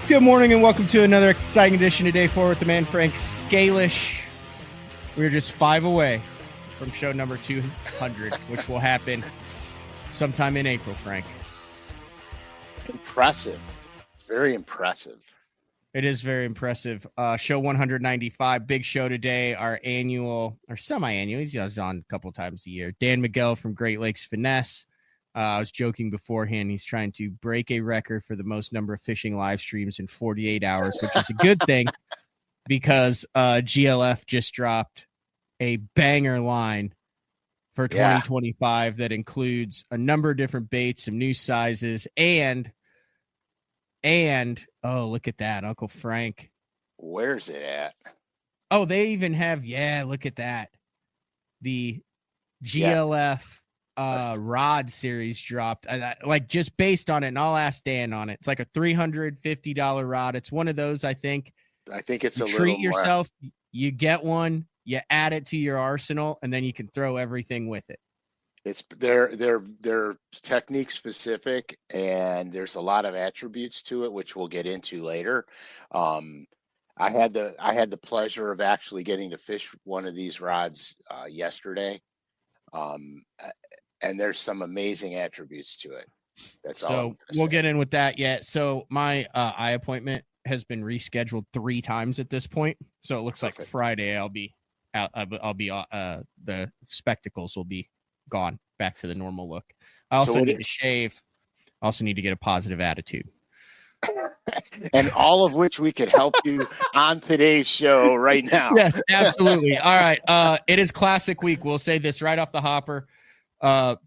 Good morning and welcome to another exciting edition of Day 4 with the man Frank SCALISH. We're just 5 away from show number 200, which will happen sometime in April, Frank. Impressive. It's very impressive. It is very impressive. Show 195, big show today, our annual, or semi-annual, he's on a couple times a year. Dan Miguel from Great Lakes Finesse. I was joking beforehand. He's trying to break a record for the most number of fishing live streams in 48 hours, which is a good thing because GLF just dropped a banger line for 2025 that includes a number of different baits, some new sizes, and oh, look at that, Uncle Frank. Where's it at? Oh, they even have, look at that. The GLF rod series dropped, like just based on it, and I'll ask Dan on it. It's like a $350 rod. It's one of those, I think it's you a treat yourself more. You get one, you add it to your arsenal, and then you can throw everything with it. It's they're technique specific, and there's a lot of attributes to it, which we'll get into later. I had the pleasure of actually getting to fish one of these rods yesterday. And there's some amazing attributes to it. So we'll get in with that yet. So my eye appointment has been rescheduled 3 times at this point. So it looks like Friday I'll be out. The spectacles will be gone back to the normal look. I also need to shave. I also need to get a positive attitude. And all of which we could help you on today's show right now. Yes, absolutely. All right. It is classic week. We'll say this right off the hopper.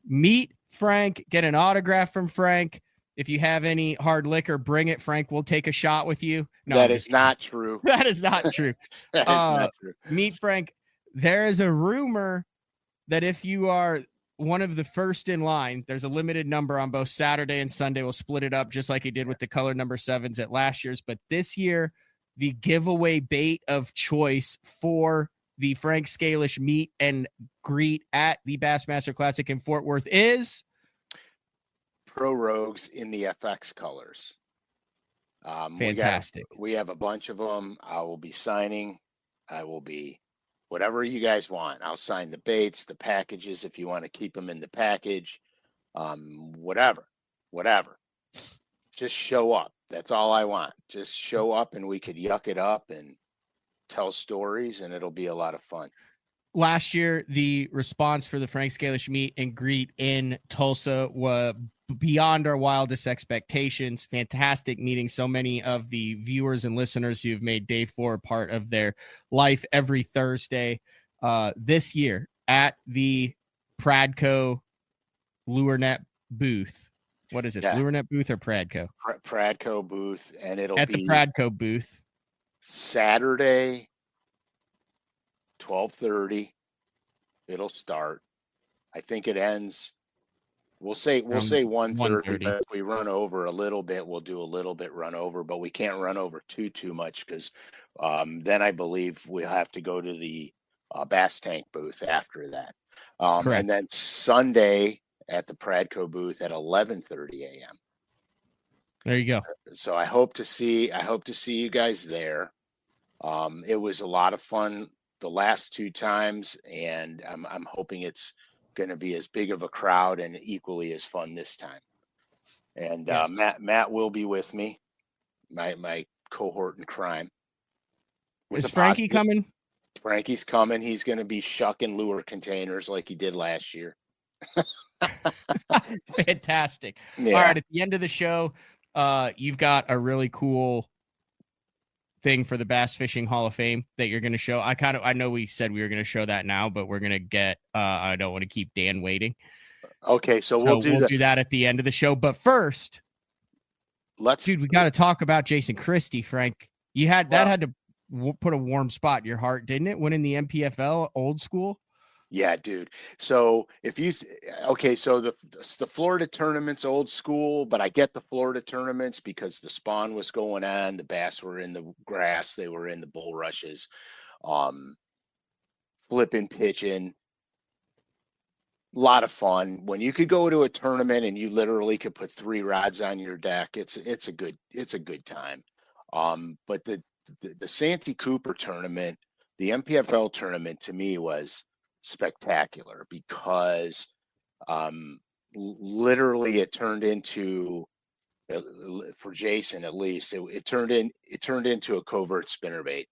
Meet Frank, get an autograph from Frank. If you have any hard liquor, bring it. Frank will take a shot with you. No, that is not true. That is not true. That is not true. Meet Frank. There is a rumor that if you are one of the first in line, there's a limited number on both Saturday and Sunday. We'll split it up just like he did with the color number 7s at last year's. But this year, the giveaway bait of choice for the Frank SCALISH meet and greet at the Bassmaster Classic in Fort Worth is Pro Rogues in the FX colors. Fantastic. We have a bunch of them. I will be signing. I will be whatever you guys want. I'll sign the baits, the packages, if you want to keep them in the package, whatever. Just show up. That's all I want. Just show up and we could yuck it up and tell stories, and it'll be a lot of fun. Last year, the response for the Frank SCALISH meet and greet in Tulsa was beyond our wildest expectations. Fantastic meeting so many of the viewers and listeners who have made Day 4 part of their life every Thursday. This year at the PRADCO LureNet booth. What is it? Yeah. LureNet booth or PRADCO? PRADCO booth, and it'll at be the PRADCO booth. Saturday, 12:30. It'll start. I think it ends. We'll say 1:30. But if we run over a little bit, we'll do a little bit run over, but we can't run over too much because then I believe we'll have to go to the Bass Tank booth after that. And then Sunday at the PRADCO booth at 11:30 a.m. There you go. So I hope to see you guys there. It was a lot of fun the last 2 times, and I'm hoping it's going to be as big of a crowd and equally as fun this time. And yes. Matt will be with me, my cohort in crime. Is Frankie coming? Frankie's coming. He's going to be shucking lure containers like he did last year. Fantastic. Yeah. All right, at the end of the show, you've got a really cool thing for the Bass Fishing Hall of Fame that you're going to show. I know we said we were going to show that now, but we're going to get I don't want to keep Dan waiting. Okay, so we'll do that at the end of the show. But first, we got to talk about Jason Christie, Frank. That had to put a warm spot in your heart, didn't it? Winning the MPFL old school. Yeah, dude. So so the Florida tournament's old school, but I get the Florida tournaments because the spawn was going on. The bass were in the grass. They were in the bulrushes, flipping, pitching. A lot of fun. When you could go to a tournament and you literally could put 3 rods on your deck, it's a good time. But the Santee Cooper tournament, the MPFL tournament, to me was spectacular because literally it turned into, for Jason at least, it turned into a covert spinnerbait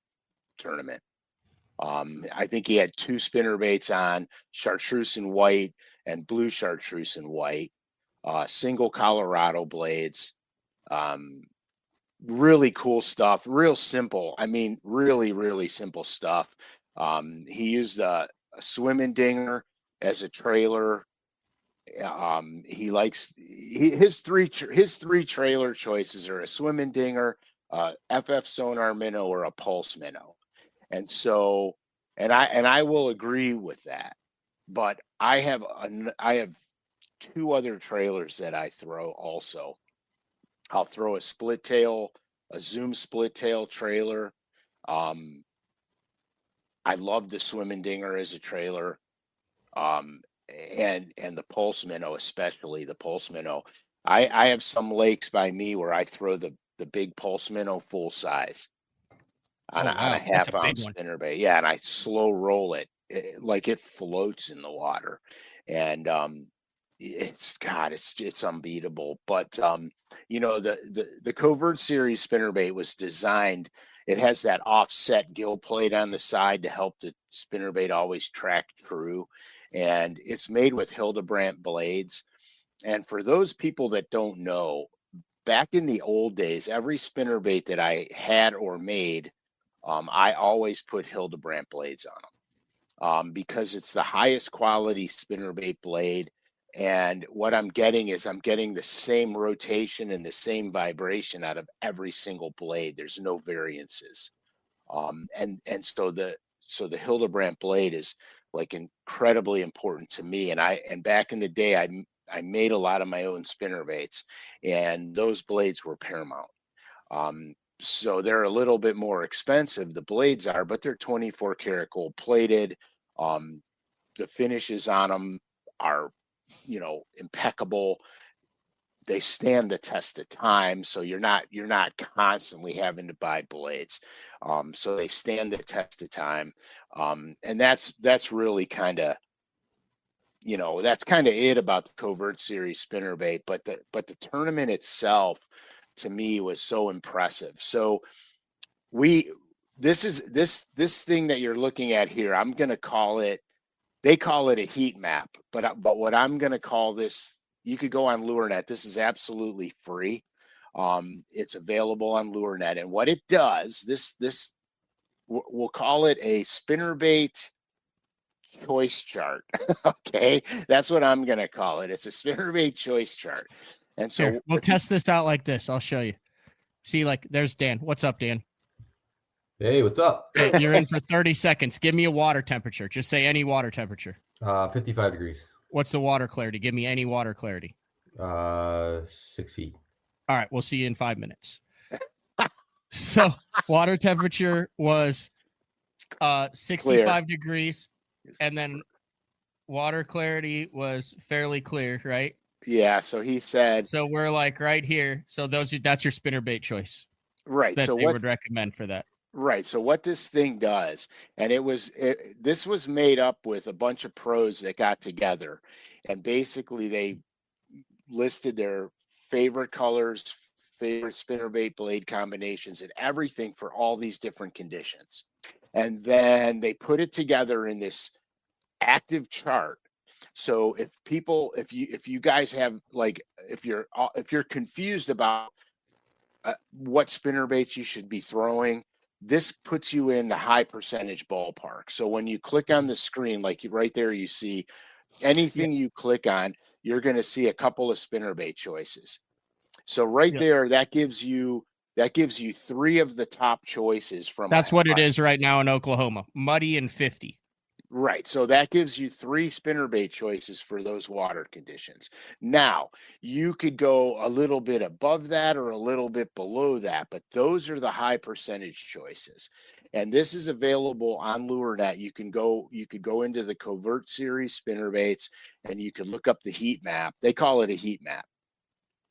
tournament. I think he had 2 spinnerbaits on, chartreuse and white and blue chartreuse and white, single Colorado blades. Really cool stuff, real simple. I mean, really, really simple stuff. He used a swimming dinger as a trailer. He likes his three trailer choices are a swimming dinger, FF sonar minnow, or a pulse minnow. And so, and I will agree with that. But I have 2 other trailers that I throw also. I'll throw a split tail, a Zoom split tail trailer. I love the swimming dinger as a trailer. And the pulse minnow, especially the pulse minnow. I have some lakes by me where I throw the big pulse minnow full size on a half-ounce spinnerbait. Yeah, and I slow roll it like it floats in the water, and it's unbeatable. But you know, the Covert Series spinnerbait was designed. It has that offset gill plate on the side to help the spinnerbait always track true, and it's made with Hildebrandt blades. And for those people that don't know, back in the old days, every spinnerbait that I had or made, I always put Hildebrandt blades on them because it's the highest quality spinnerbait blade. And what I'm getting is I'm getting the same rotation and the same vibration out of every single blade. There's no variances. And so the Hildebrandt blade is like incredibly important to me. And back in the day, I made a lot of my own spinnerbaits, and those blades were paramount. So they're a little bit more expensive, the blades are, but they're 24 karat gold plated. The finishes on them are, you know, impeccable. They stand the test of time, so you're not constantly having to buy blades. So they stand the test of time. And that's really kind of, you know, that's kind of it about the Covert Series spinnerbait. But the tournament itself, to me, was so impressive. So this thing that you're looking at here, I'm going to call it, they call it a heat map, but what I'm going to call this, you could go on LureNet. This is absolutely free. It's available on LureNet. And what it does, we'll call it a spinnerbait choice chart. Okay. That's what I'm going to call it. It's a spinnerbait choice chart. And so here, we'll test this out like this. I'll show you. See, like there's Dan. What's up, Dan? Hey, what's up? Hey, you're in for 30 seconds. Give me a water temperature. Just say any water temperature. 55 degrees. What's the water clarity? Give me any water clarity. 6 feet. All right. We'll see you in 5 minutes. So water temperature was 65 degrees. And then water clarity was fairly clear, right? Yeah. So he said. So we're like right here. So that's your spinnerbait choice. Right. That they would recommend for that. Right. So what this thing does, and this was made up with a bunch of pros that got together, and basically they listed their favorite colors, favorite spinnerbait blade combinations, and everything for all these different conditions. And then they put it together in this active chart. So if you guys have, like, if you're confused about what spinnerbaits you should be throwing, this puts you in the high percentage ballpark. So when you click on the screen, like right there, you see anything you click on, you're going to see a couple of spinnerbait choices. So right there, that gives you 3 of the top choices from. That's what it is right now in Oklahoma. Muddy and 50. Right. So that gives you 3 spinnerbait choices for those water conditions. Now, you could go a little bit above that or a little bit below that, but those are the high percentage choices. And this is available on LureNet. You could go into the Covert Series spinnerbaits and you could look up the heat map. They call it a heat map.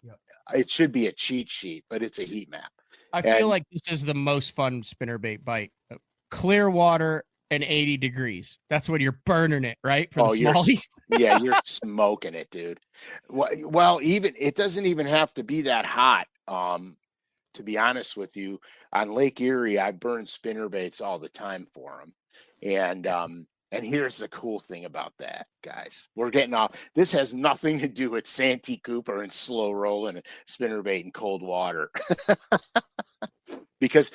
Yep. It should be a cheat sheet, but it's a heat map. I feel like this is the most fun spinnerbait bite. Clear water and 80 degrees. That's when you're burning it, right? For the smallies. You're smoking it, dude. Well, even it doesn't even have to be that hot. To be honest with you, on Lake Erie, I burn spinnerbaits all the time for them. And here's the cool thing about that, guys. We're getting off. This has nothing to do with Santee Cooper and slow rolling and spinnerbait in cold water. Because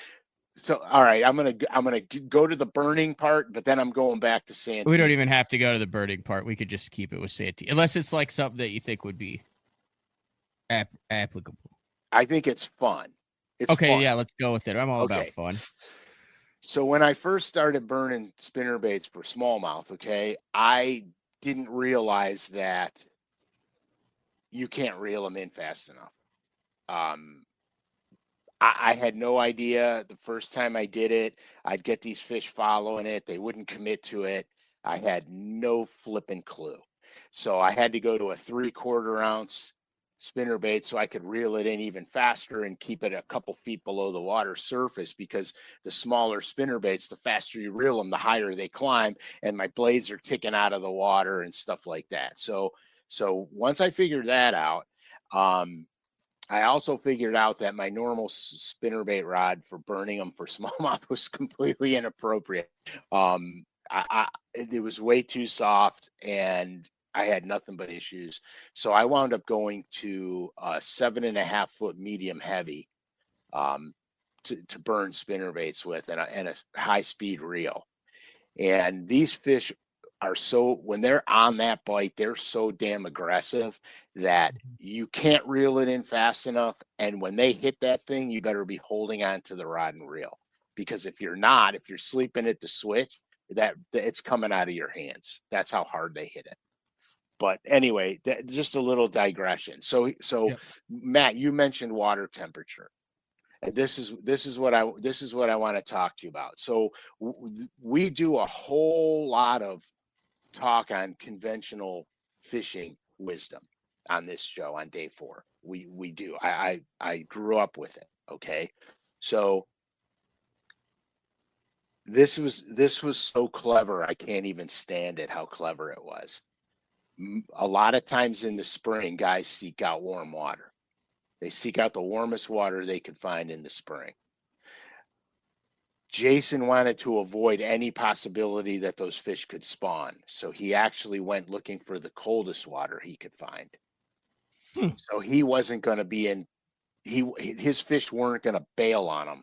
all right, I'm gonna go to the burning part, but then I'm going back to Santee. We don't even have to go to the burning part. We could just keep it with Santee, unless it's like something that you think would be applicable. I think it's fun. It's okay, fun. Yeah, let's go with it. I'm all about fun. So when I first started burning spinnerbaits for smallmouth, I didn't realize that you can't reel them in fast enough. I had no idea. The first time I did it, I'd get these fish following it. They wouldn't commit to it. I had no flipping clue. So I had to go to a 3/4 ounce spinnerbait so I could reel it in even faster and keep it a couple feet below the water surface, because the smaller spinnerbaits, the faster you reel them, the higher they climb, and my blades are ticking out of the water and stuff like that. So once I figured that out, I also figured out that my normal spinnerbait rod for burning them for smallmouth was completely inappropriate. It was way too soft, and I had nothing but issues. So I wound up going to a 7.5 foot medium heavy to burn spinnerbaits with, and a high speed reel. And these fish are when they're on that bite, they're so damn aggressive that you can't reel it in fast enough. And when they hit that thing, you better be holding on to the rod and reel, because if you're sleeping at the switch, that it's coming out of your hands. That's how hard they hit it. But anyway, just a little digression. So yep. Matt, you mentioned water temperature, and this is what I want to talk to you about. So we do a whole lot of talk on conventional fishing wisdom on this show on day 4. We do. I grew up with it. Okay, so this was so clever. I can't even stand it how clever it was. A lot of times in the spring, guys seek out warm water. They seek out the warmest water they could find in the spring. Jason wanted to avoid any possibility that those fish could spawn, so he actually went looking for the coldest water he could find. So he wasn't going to be in. His fish weren't going to bail on him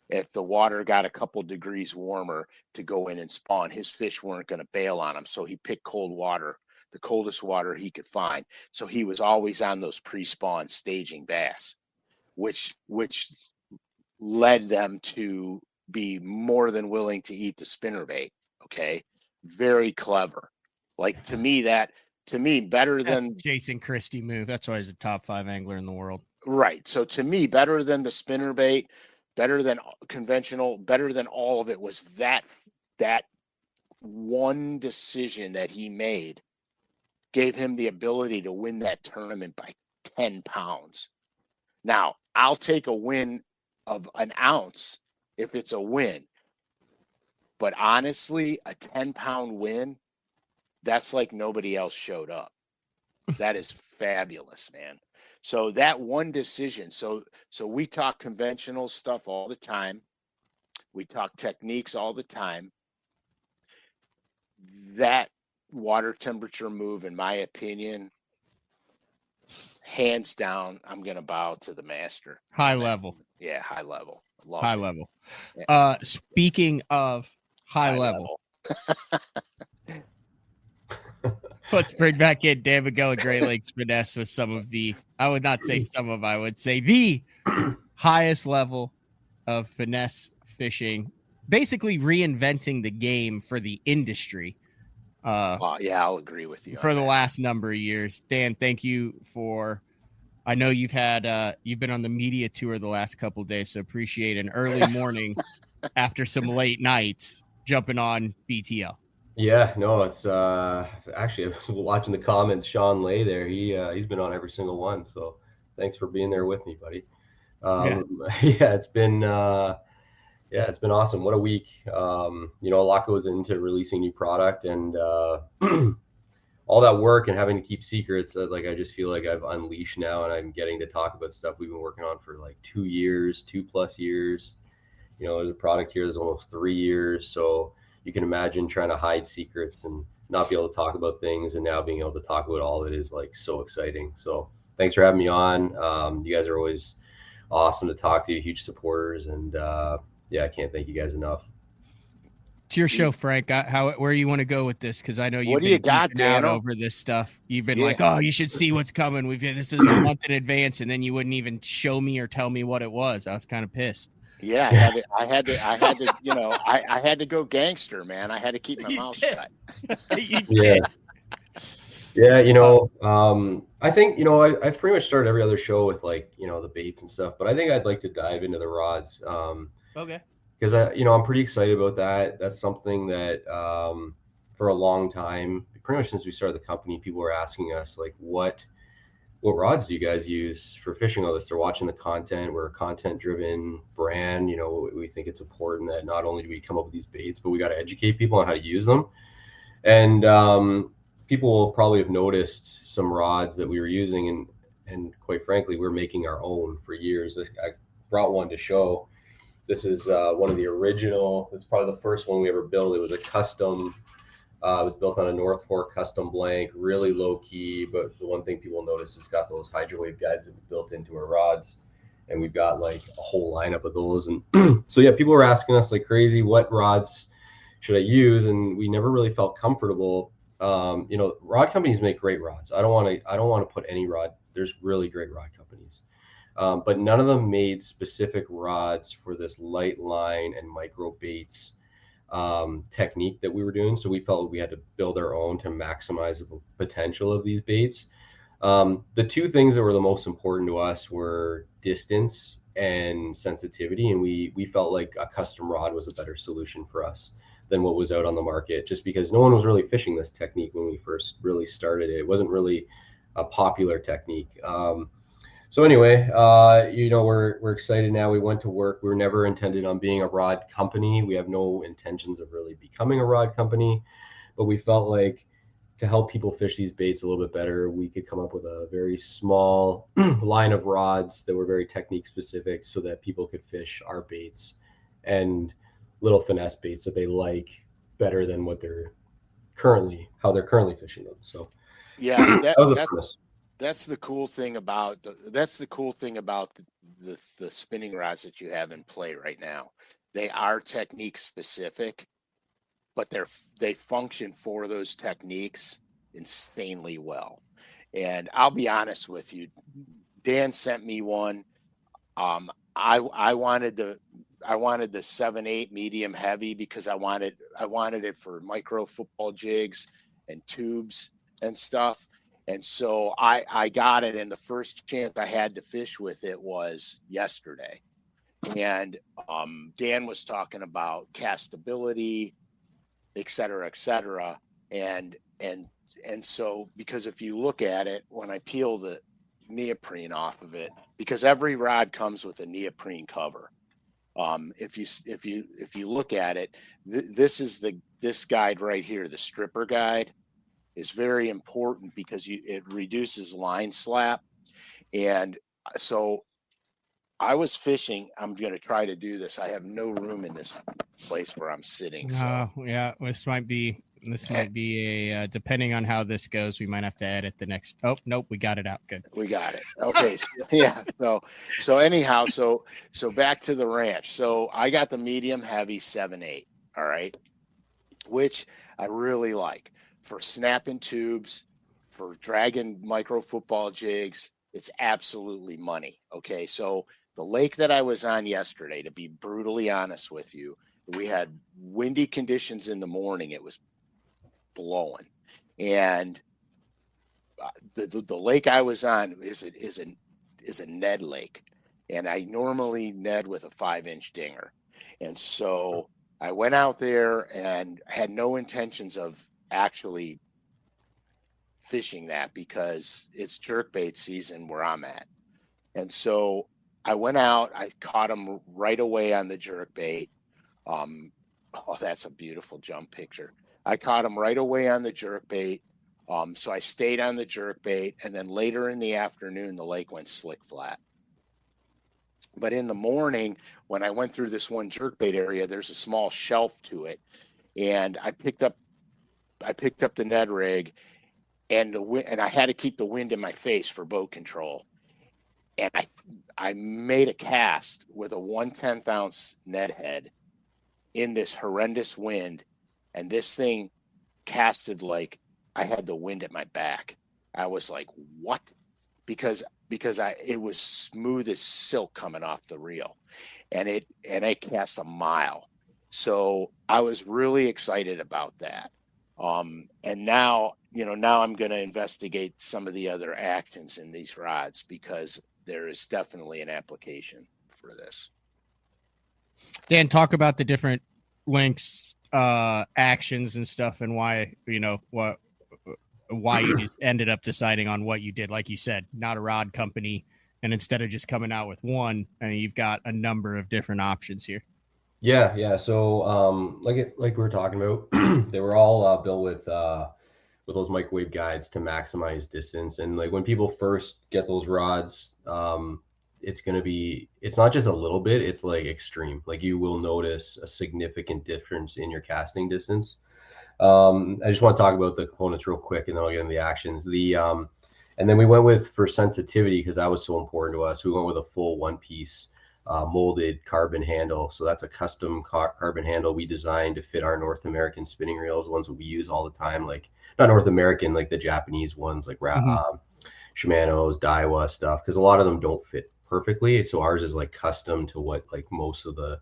if the water got a couple degrees warmer to go in and spawn. His fish weren't going to bail on him, so he picked cold water, the coldest water he could find. So he was always on those pre-spawn staging bass, which led them to be more than willing to eat the spinnerbait. Okay, very clever. Like to me, better than Jason Christie move. That's why he's a top 5 angler in the world. Right. So to me, better than the spinnerbait, better than conventional, better than all of it was that one decision that he made gave him the ability to win that tournament by 10 pounds. Now, I'll take a win of an ounce if it's a win. But honestly, a 10-pound win, that's like nobody else showed up. That is fabulous, man. So that one decision. So we talk conventional stuff all the time. We talk techniques all the time. That water temperature move, in my opinion, hands down, I'm going to bow to the master. High level. Yeah, high level. High level. Yeah. Speaking of high level. Let's bring back in Dan Miguel and Great Lakes Finesse with some of the, I would not say some of, I would say the highest level of finesse fishing, basically reinventing the game for the industry. Yeah, I'll agree with you. For the last number of years. Dan, thank you for, I know you've been on the media tour the last couple of days, so appreciate an early morning after some late nights jumping on BTL. Yeah, no, it's actually, I was watching the comments. Sean Lay there, he's been on every single one, so thanks for being there with me, buddy. Yeah, it's been awesome. What a week. You know, a lot goes into releasing new product, and all that work and having to keep secrets. Like, I just feel like I've unleashed now, and I'm getting to talk about stuff we've been working on for like 2+ years. You know, there's a product here that's almost 3 years. So you can imagine trying to hide secrets and not be able to talk about things, and now being able to talk about all of it is like so exciting. So thanks for having me on. You guys are always awesome to talk to, huge supporters, and yeah, I can't thank you guys enough. It's your show, Frank. Where you want to go with this? Because I know you've What do been you got, geeking out Dano? over this stuff. You've been like, oh, you should see what's coming. This is a month in advance, and then you wouldn't even show me or tell me what it was. I was kind of pissed. Yeah, I had to, you know, I had to go gangster, man. I had to keep my mouth shut. You did. Yeah, you know, I think, you know, I've pretty much started every other show with, like, you know, the baits and stuff, but I think I'd like to dive into the rods. Okay. Because I'm pretty excited about that. That's something that for a long time, pretty much since we started the company, people were asking us, like, what rods do you guys use for fishing all this? They're watching the content. We're a content-driven brand. You know, we think it's important that not only do we come up with these baits, but we got to educate people on how to use them. And people will probably have noticed some rods that we were using, and quite frankly, we're making our own for years. I brought one to show. This is one of the original. It's probably the first one we ever built. It was a custom. It was built on a North Fork custom blank, really low key. But the one thing people notice is it's got those hydrowave guides that we built into our rods, and we've got like a whole lineup of those. And so yeah, people were asking us like crazy, what rods should I use? And we never really felt comfortable. You know, rod companies make great rods. I don't want to put any rod. There's really great rod companies. But none of them made specific rods for this light line and micro baits technique that we were doing. So we felt we had to build our own to maximize the potential of these baits. The two things that were the most important to us were distance and sensitivity. And we felt like a custom rod was a better solution for us than what was out on the market, just because no one was really fishing this technique when we first really started it. It wasn't really a popular technique. So anyway, you know, we're excited now. We went to work. We were never intended on being a rod company. We have no intentions of really becoming a rod company, but we felt like to help people fish these baits a little bit better, we could come up with a very small line of rods that were very technique specific so that people could fish our baits and little finesse baits that they like better than how they're currently fishing them. So yeah, that was the premise. That's the cool thing about the spinning rods that you have in play right now. They are technique specific, but they function for those techniques insanely well. And I'll be honest with you, Dan sent me one. I wanted the 7/8 medium heavy because I wanted it for micro football jigs and tubes and stuff. And so I got it, and the first chance I had to fish with it was yesterday. And Dan was talking about castability, et cetera, et cetera. And so, because if you look at it, when I peel the neoprene off of it, because every rod comes with a neoprene cover. If you look at it, this guide right here, the stripper guide, is very important because it reduces line slap. And so I was fishing. I'm going to try to do this. I have no room in this place where I'm sitting. So yeah, this might be a depending on how this goes, we might have to edit the next. Oh, nope, we got it out. Good. We got it. Okay. So, yeah. So anyhow, so back to the ranch. So I got the medium heavy 7/8. All right. Which I really like for snapping tubes, for dragging micro football jigs. It's absolutely money. Okay. So the lake that I was on yesterday, to be brutally honest with you, we had windy conditions in the morning. It was blowing. And the lake I was on is a Ned lake. And I normally Ned with a 5-inch dinger. And so I went out there and had no intentions of actually fishing that because it's jerkbait season where I'm at. And so I went out, I caught them right away on the jerk bait. Oh, that's a beautiful jump picture. I caught them right away on the jerk bait. So I stayed on the jerk bait, and then later in the afternoon, the lake went slick flat. But in the morning, when I went through this one jerk bait area, there's a small shelf to it, and I picked up the Ned rig, and I had to keep the wind in my face for boat control. And I made a cast with a 1/10 ounce Ned head in this horrendous wind, and this thing casted like I had the wind at my back. I was like, what? Because it was smooth as silk coming off the reel, and it cast a mile. So I was really excited about that. And now I'm going to investigate some of the other actions in these rods, because there is definitely an application for this. Dan, talk about the different links, actions and stuff, and why you just ended up deciding on what you did. Like you said, not a rod company, and instead of just coming out with one, you've got a number of different options here. Yeah. So like we were talking about, they were all built with those microwave guides to maximize distance. And like when people first get those rods, it's not just a little bit, it's like extreme. Like you will notice a significant difference in your casting distance. I just want to talk about the components real quick, and then I'll get into the actions. And then we went with, for sensitivity, because that was so important to us, we went with a full one piece molded carbon handle. So that's a custom carbon handle we designed to fit our North American spinning reels, the ones that we use all the time, like not North American, like the Japanese ones, like Shimano's, Daiwa stuff, because a lot of them don't fit perfectly. So ours is like custom to what like most of the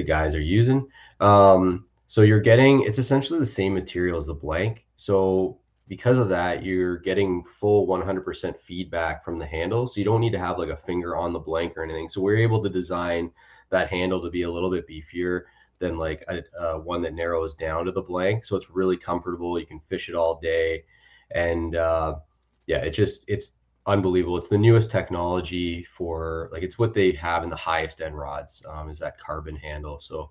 guys are using. So it's essentially the same material as the blank. So because of that, you're getting full 100% feedback from the handle. So you don't need to have like a finger on the blank or anything. So we're able to design that handle to be a little bit beefier than like a one that narrows down to the blank. So it's really comfortable. You can fish it all day. And it's unbelievable. It's the newest technology it's what they have in the highest end rods, is that carbon handle. So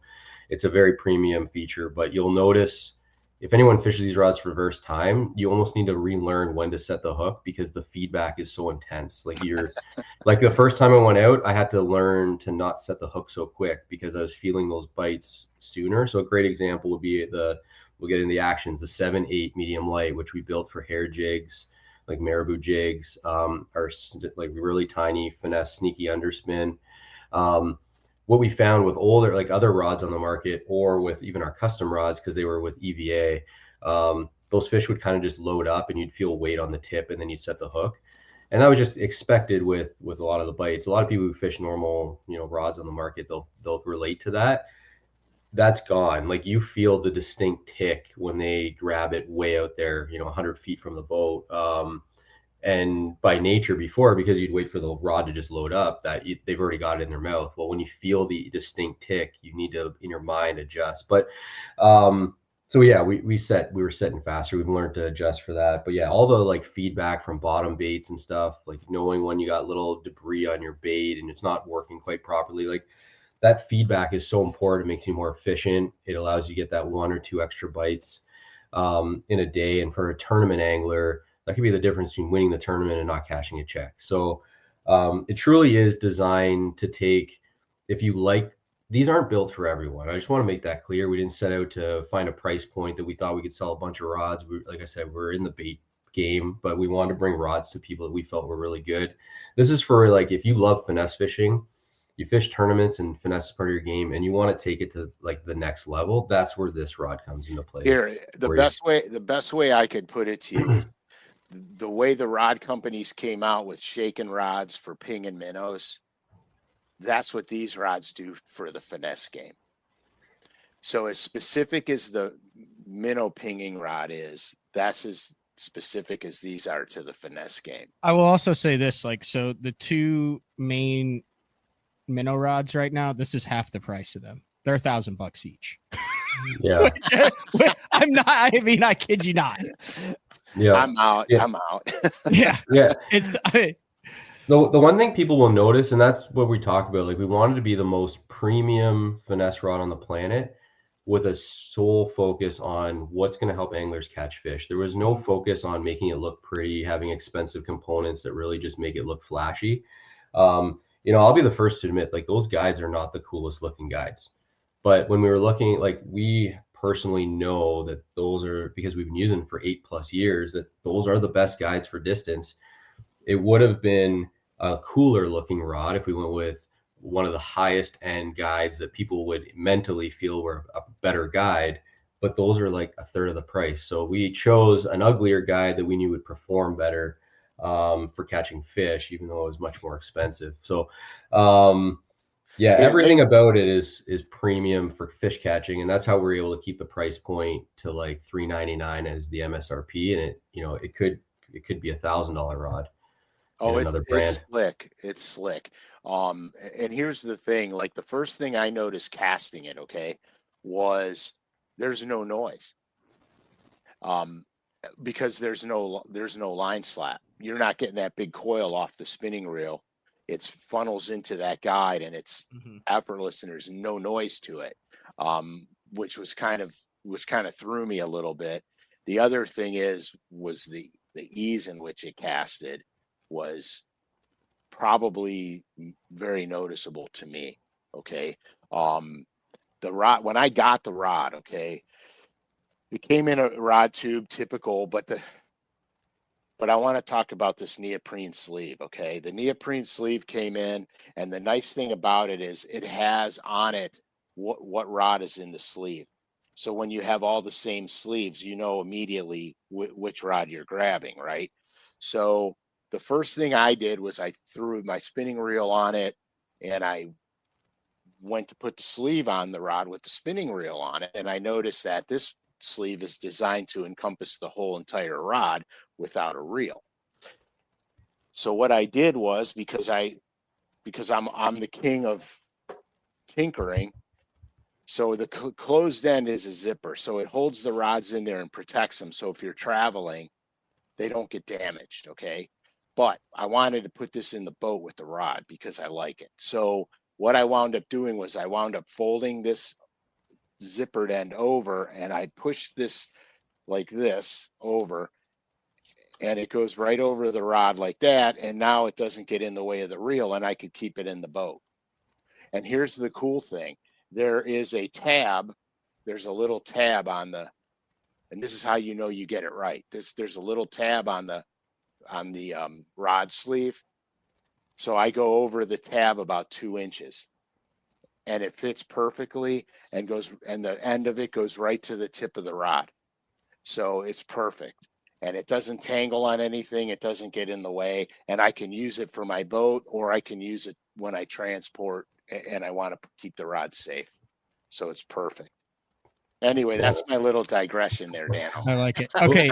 it's a very premium feature, but you'll notice if anyone fishes these rods for the first time, you almost need to relearn when to set the hook, because the feedback is so intense. Like like the first time I went out, I had to learn to not set the hook so quick because I was feeling those bites sooner. So a great example would be we'll get into the actions, the 7/8 medium light, which we built for hair jigs, like marabou jigs, are like really tiny finesse, sneaky underspin. What we found with older, like other rods on the market, or with even our custom rods, because they were with EVA, those fish would kind of just load up and you'd feel weight on the tip and then you'd set the hook. And that was just expected with a lot of the bites. A lot of people who fish normal, rods on the market, they'll relate to that. That's gone. Like you feel the distinct tick when they grab it way out there, 100 feet from the boat. And by nature before, because you'd wait for the rod to just load up, they've already got it in their mouth. Well, when you feel the distinct tick, you need to, in your mind, adjust. But so yeah, we were setting faster. We've learned to adjust for that. But yeah, all the like feedback from bottom baits and stuff, like knowing when you got little debris on your bait and it's not working quite properly, like that feedback is so important. It makes you more efficient. It allows you to get that 1 or 2 extra bites in a day. And for a tournament angler, that could be the difference between winning the tournament and not cashing a check. So it truly is designed to take, these aren't built for everyone. I just want to make that clear. We didn't set out to find a price point that we thought we could sell a bunch of rods. Like I said, we're in the bait game, but we wanted to bring rods to people that we felt were really good. This is for like, if you love finesse fishing, you fish tournaments and finesse is part of your game, and you want to take it to like the next level, that's where this rod comes into play. Here, the best way I could put it to you is the way the rod companies came out with shaken rods for ping and minnows. That's what these rods do for the finesse game. So as specific as the minnow pinging rod is, that's as specific as these are to the finesse game. I will also say this, so the 2 main minnow rods right now, this is half the price of them. They're $1,000 each. Yeah. I kid you not. Yeah. I'm out. Yeah. Yeah. The one thing people will notice, and that's what we talk about, like we wanted to be the most premium finesse rod on the planet with a sole focus on what's going to help anglers catch fish. There was no focus on making it look pretty, having expensive components that really just make it look flashy. I'll be the first to admit, like those guides are not the coolest looking guides. But when we were looking, like we personally know that those are, because we've been using them for 8+ years, that those are the best guides for distance. It would have been a cooler looking rod if we went with one of the highest end guides that people would mentally feel were a better guide, but those are like a third of the price. So we chose an uglier guide that we knew would perform better for catching fish, even though it was much more expensive. So everything about it is premium for fish catching, and that's how we're able to keep the price point to like $399 as the MSRP, and it could be $1,000 rod. Oh, it's slick. It's slick. And here's the thing, like the first thing I noticed casting it, okay, was there's no noise. Because there's no line slap. You're not getting that big coil off the spinning reel. It funnels into that guide and it's effortless and there's no noise to it. Which kind of threw me a little bit. The other thing was the ease in which it casted was probably very noticeable to me. Okay. The rod, when I got the rod, okay, it came in a rod tube, typical, but I want to talk about this neoprene sleeve. Okay. The neoprene sleeve came in, and the nice thing about it is it has on it what rod is in the sleeve. So when you have all the same sleeves, you know immediately which rod you're grabbing, right? So the first thing I did was I threw my spinning reel on it, and I went to put the sleeve on the rod with the spinning reel on it. And I noticed that this sleeve is designed to encompass the whole entire rod without a reel. So what I did was, because I'm the king of tinkering, so the closed end is a zipper, so it holds the rods in there and protects them. So if you're traveling, they don't get damaged. Okay. But I wanted to put this in the boat with the rod because I like it. So what I wound up doing was I wound up folding this zippered end over, and I pushed this like this over, and it goes right over the rod like that. And now it doesn't get in the way of the reel, and I could keep it in the boat. And here's the cool thing. There is a tab. There's a little tab on the, and this is how you know you get it right. There's a little tab on the rod sleeve. So I go over the tab about 2 inches, and it fits perfectly and the end of it goes right to the tip of the rod. So it's perfect, and it doesn't tangle on anything. It doesn't get in the way, and I can use it for my boat, or I can use it when I transport and I want to keep the rod safe. So it's perfect. Anyway, that's my little digression there, Dan. I like it. Okay,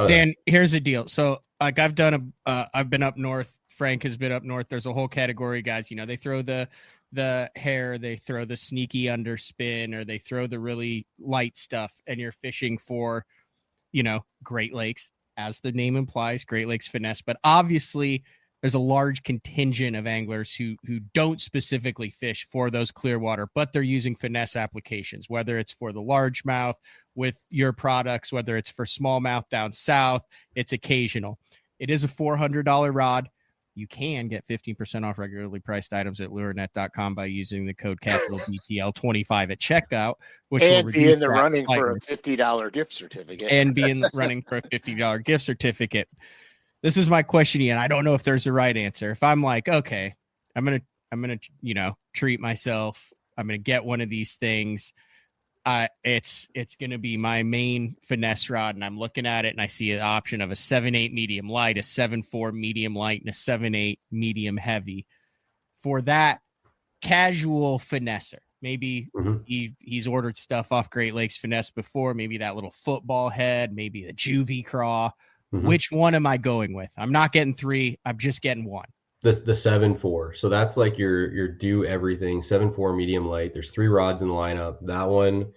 Dan, here's the deal. So like I've been up north. Frank has been up north. There's a whole category, guys. They throw the hair, they throw the sneaky underspin, or they throw the really light stuff, and you're fishing for, Great Lakes, as the name implies, Great Lakes Finesse. But obviously there's a large contingent of anglers who don't specifically fish for those clear water, but they're using finesse applications, whether it's for the largemouth with your products, whether it's for smallmouth down south. It's occasional. It is a $400 rod. You can get 15% off regularly priced items at lurenet.com by using the code BTL25 at checkout, which and will be in the running for a $50 gift certificate. And be in the running for a $50 gift certificate. This is my question, Ian. I don't know if there's a right answer. If I'm like, okay, I'm gonna treat myself. I'm gonna get one of these things. It's going to be my main finesse rod, and I'm looking at it and I see an option of a 7.8 medium light, a 7.4 medium light, and a 7.8 medium heavy. For that casual finesser, maybe he's ordered stuff off Great Lakes Finesse before, maybe that little football head, maybe the juvie craw. Which one am I going with? I'm not getting 3. I'm just getting 1. The 7.4. So that's like your do everything 7.4 medium light. There's 3 rods in the lineup. That one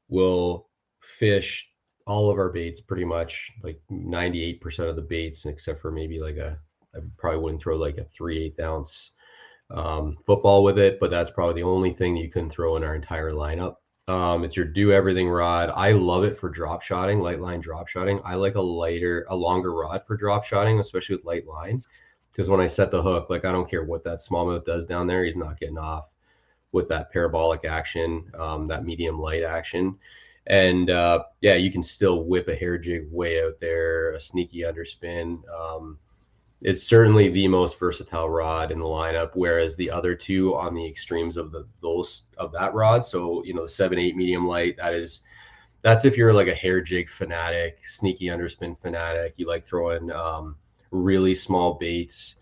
will fish all of our baits, pretty much like 98% of the baits, except for maybe like a I probably wouldn't throw like a 3/8 ounce football with it, but that's probably the only thing you couldn't throw in our entire lineup. It's your do everything rod. I love it for drop shotting, light line drop shotting. I like a longer rod for drop shotting, especially with light line, because when I set the hook, like I don't care what that smallmouth does down there, he's not getting off with that parabolic action, that medium light action. And yeah, you can still whip a hair jig way out there, a sneaky underspin. It's certainly the most versatile rod in the lineup, whereas the other two on the extremes of that rod. So, you know, the 7/8 medium light, that's if you're like a hair jig fanatic, sneaky underspin fanatic, you like throwing really small baits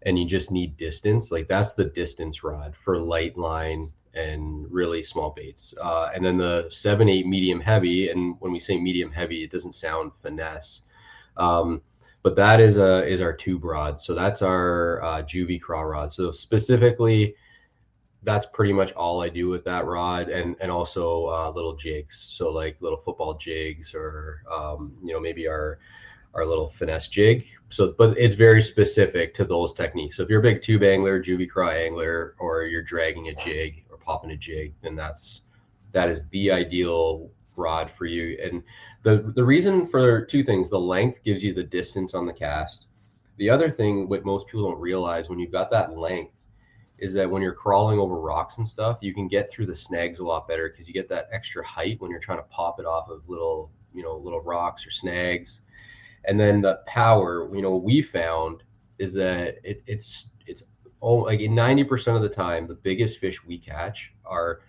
and you just need distance. Like that's the distance rod for light line and really small baits. And then the 7/8 medium heavy, and when we say medium heavy, it doesn't sound finesse. But that is our tube rod. So that's our juvie craw rod. So specifically, that's pretty much all I do with that rod, and also little jigs. So like little football jigs, or you know, maybe our little finesse jig. So, but it's very specific to those techniques. So if you're a big tube angler, juvie craw angler, or you're dragging a jig or popping a jig, then that is the ideal rod for you. And the reason for two things: the length gives you the distance on the cast. The other thing, what most people don't realize when you've got that length, is that when you're crawling over rocks and stuff, you can get through the snags a lot better because you get that extra height when you're trying to pop it off of little rocks or snags. And then the power, you know, what we found is that it's like 90% of the time, the biggest fish we catch are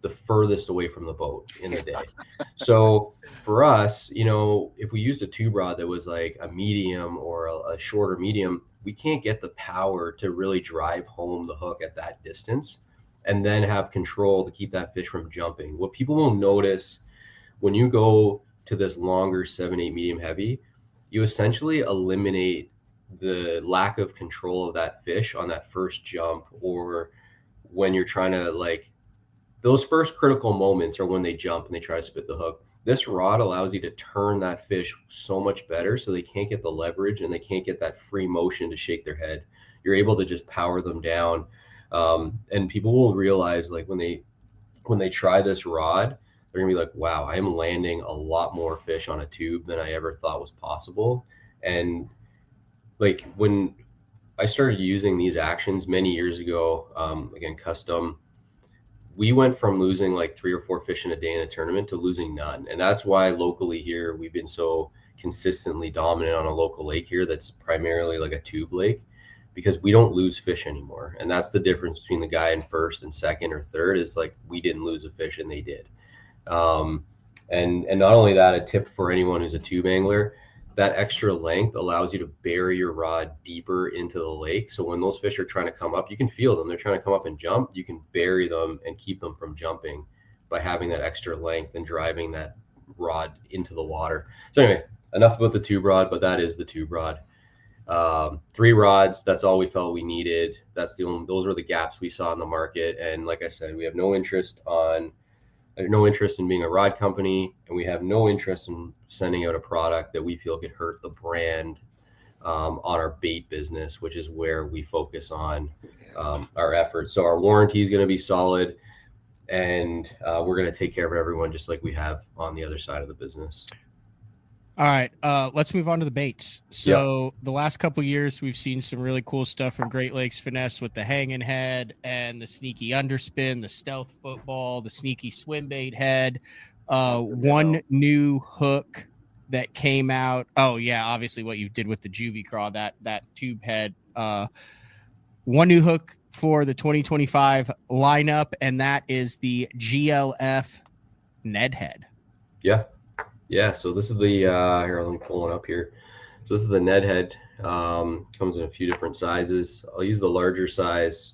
the furthest away from the boat in the day. So for us, you know, if we used a tube rod that was like a medium or a shorter medium, we can't get the power to really drive home the hook at that distance and then have control to keep that fish from jumping. What people will notice when you go to this longer 7/8 medium heavy, you essentially eliminate the lack of control of that fish on that first jump, or when you're trying to, like, those first critical moments are when they jump and they try to spit the hook. This rod allows you to turn that fish so much better, so they can't get the leverage and they can't get that free motion to shake their head. You're able to just power them down. And people will realize, like, when they try this rod, they're gonna be like, wow, I'm landing a lot more fish on a tube than I ever thought was possible. And like when I started using these actions many years ago, again, custom, we went from losing like 3 or 4 fish in a day in a tournament to losing none. And that's why locally here, we've been so consistently dominant on a local lake here that's primarily like a tube lake, because we don't lose fish anymore. And that's the difference between the guy in first and second or third, is like, we didn't lose a fish and they did. And not only that, a tip for anyone who's a tube angler, that extra length allows you to bury your rod deeper into the lake. So when those fish are trying to come up, you can feel them. They're trying to come up and jump. You can bury them and keep them from jumping by having that extra length and driving that rod into the water. So anyway, enough about the tube rod, but that is the tube rod. 3 rods, that's all we felt we needed. Those were the gaps we saw in the market. And like I said, we have no interest in being a rod company, and we have no interest in sending out a product that we feel could hurt the brand on our bait business, which is where we focus on our efforts. So our warranty is going to be solid, and we're going to take care of everyone just like we have on the other side of the business. All right, let's move on to the baits. So the last couple of years, we've seen some really cool stuff from Great Lakes Finesse with the hanging head and the sneaky underspin, the stealth football, the sneaky swim bait head. One new hook that came out. Oh yeah, obviously what you did with the juvie craw, that tube head. One new hook for the 2025 lineup, and that is the GLF Ned head. Yeah, so this is the here, let me pull it up here. So this is the Ned head. Comes in a few different sizes. I'll use the larger size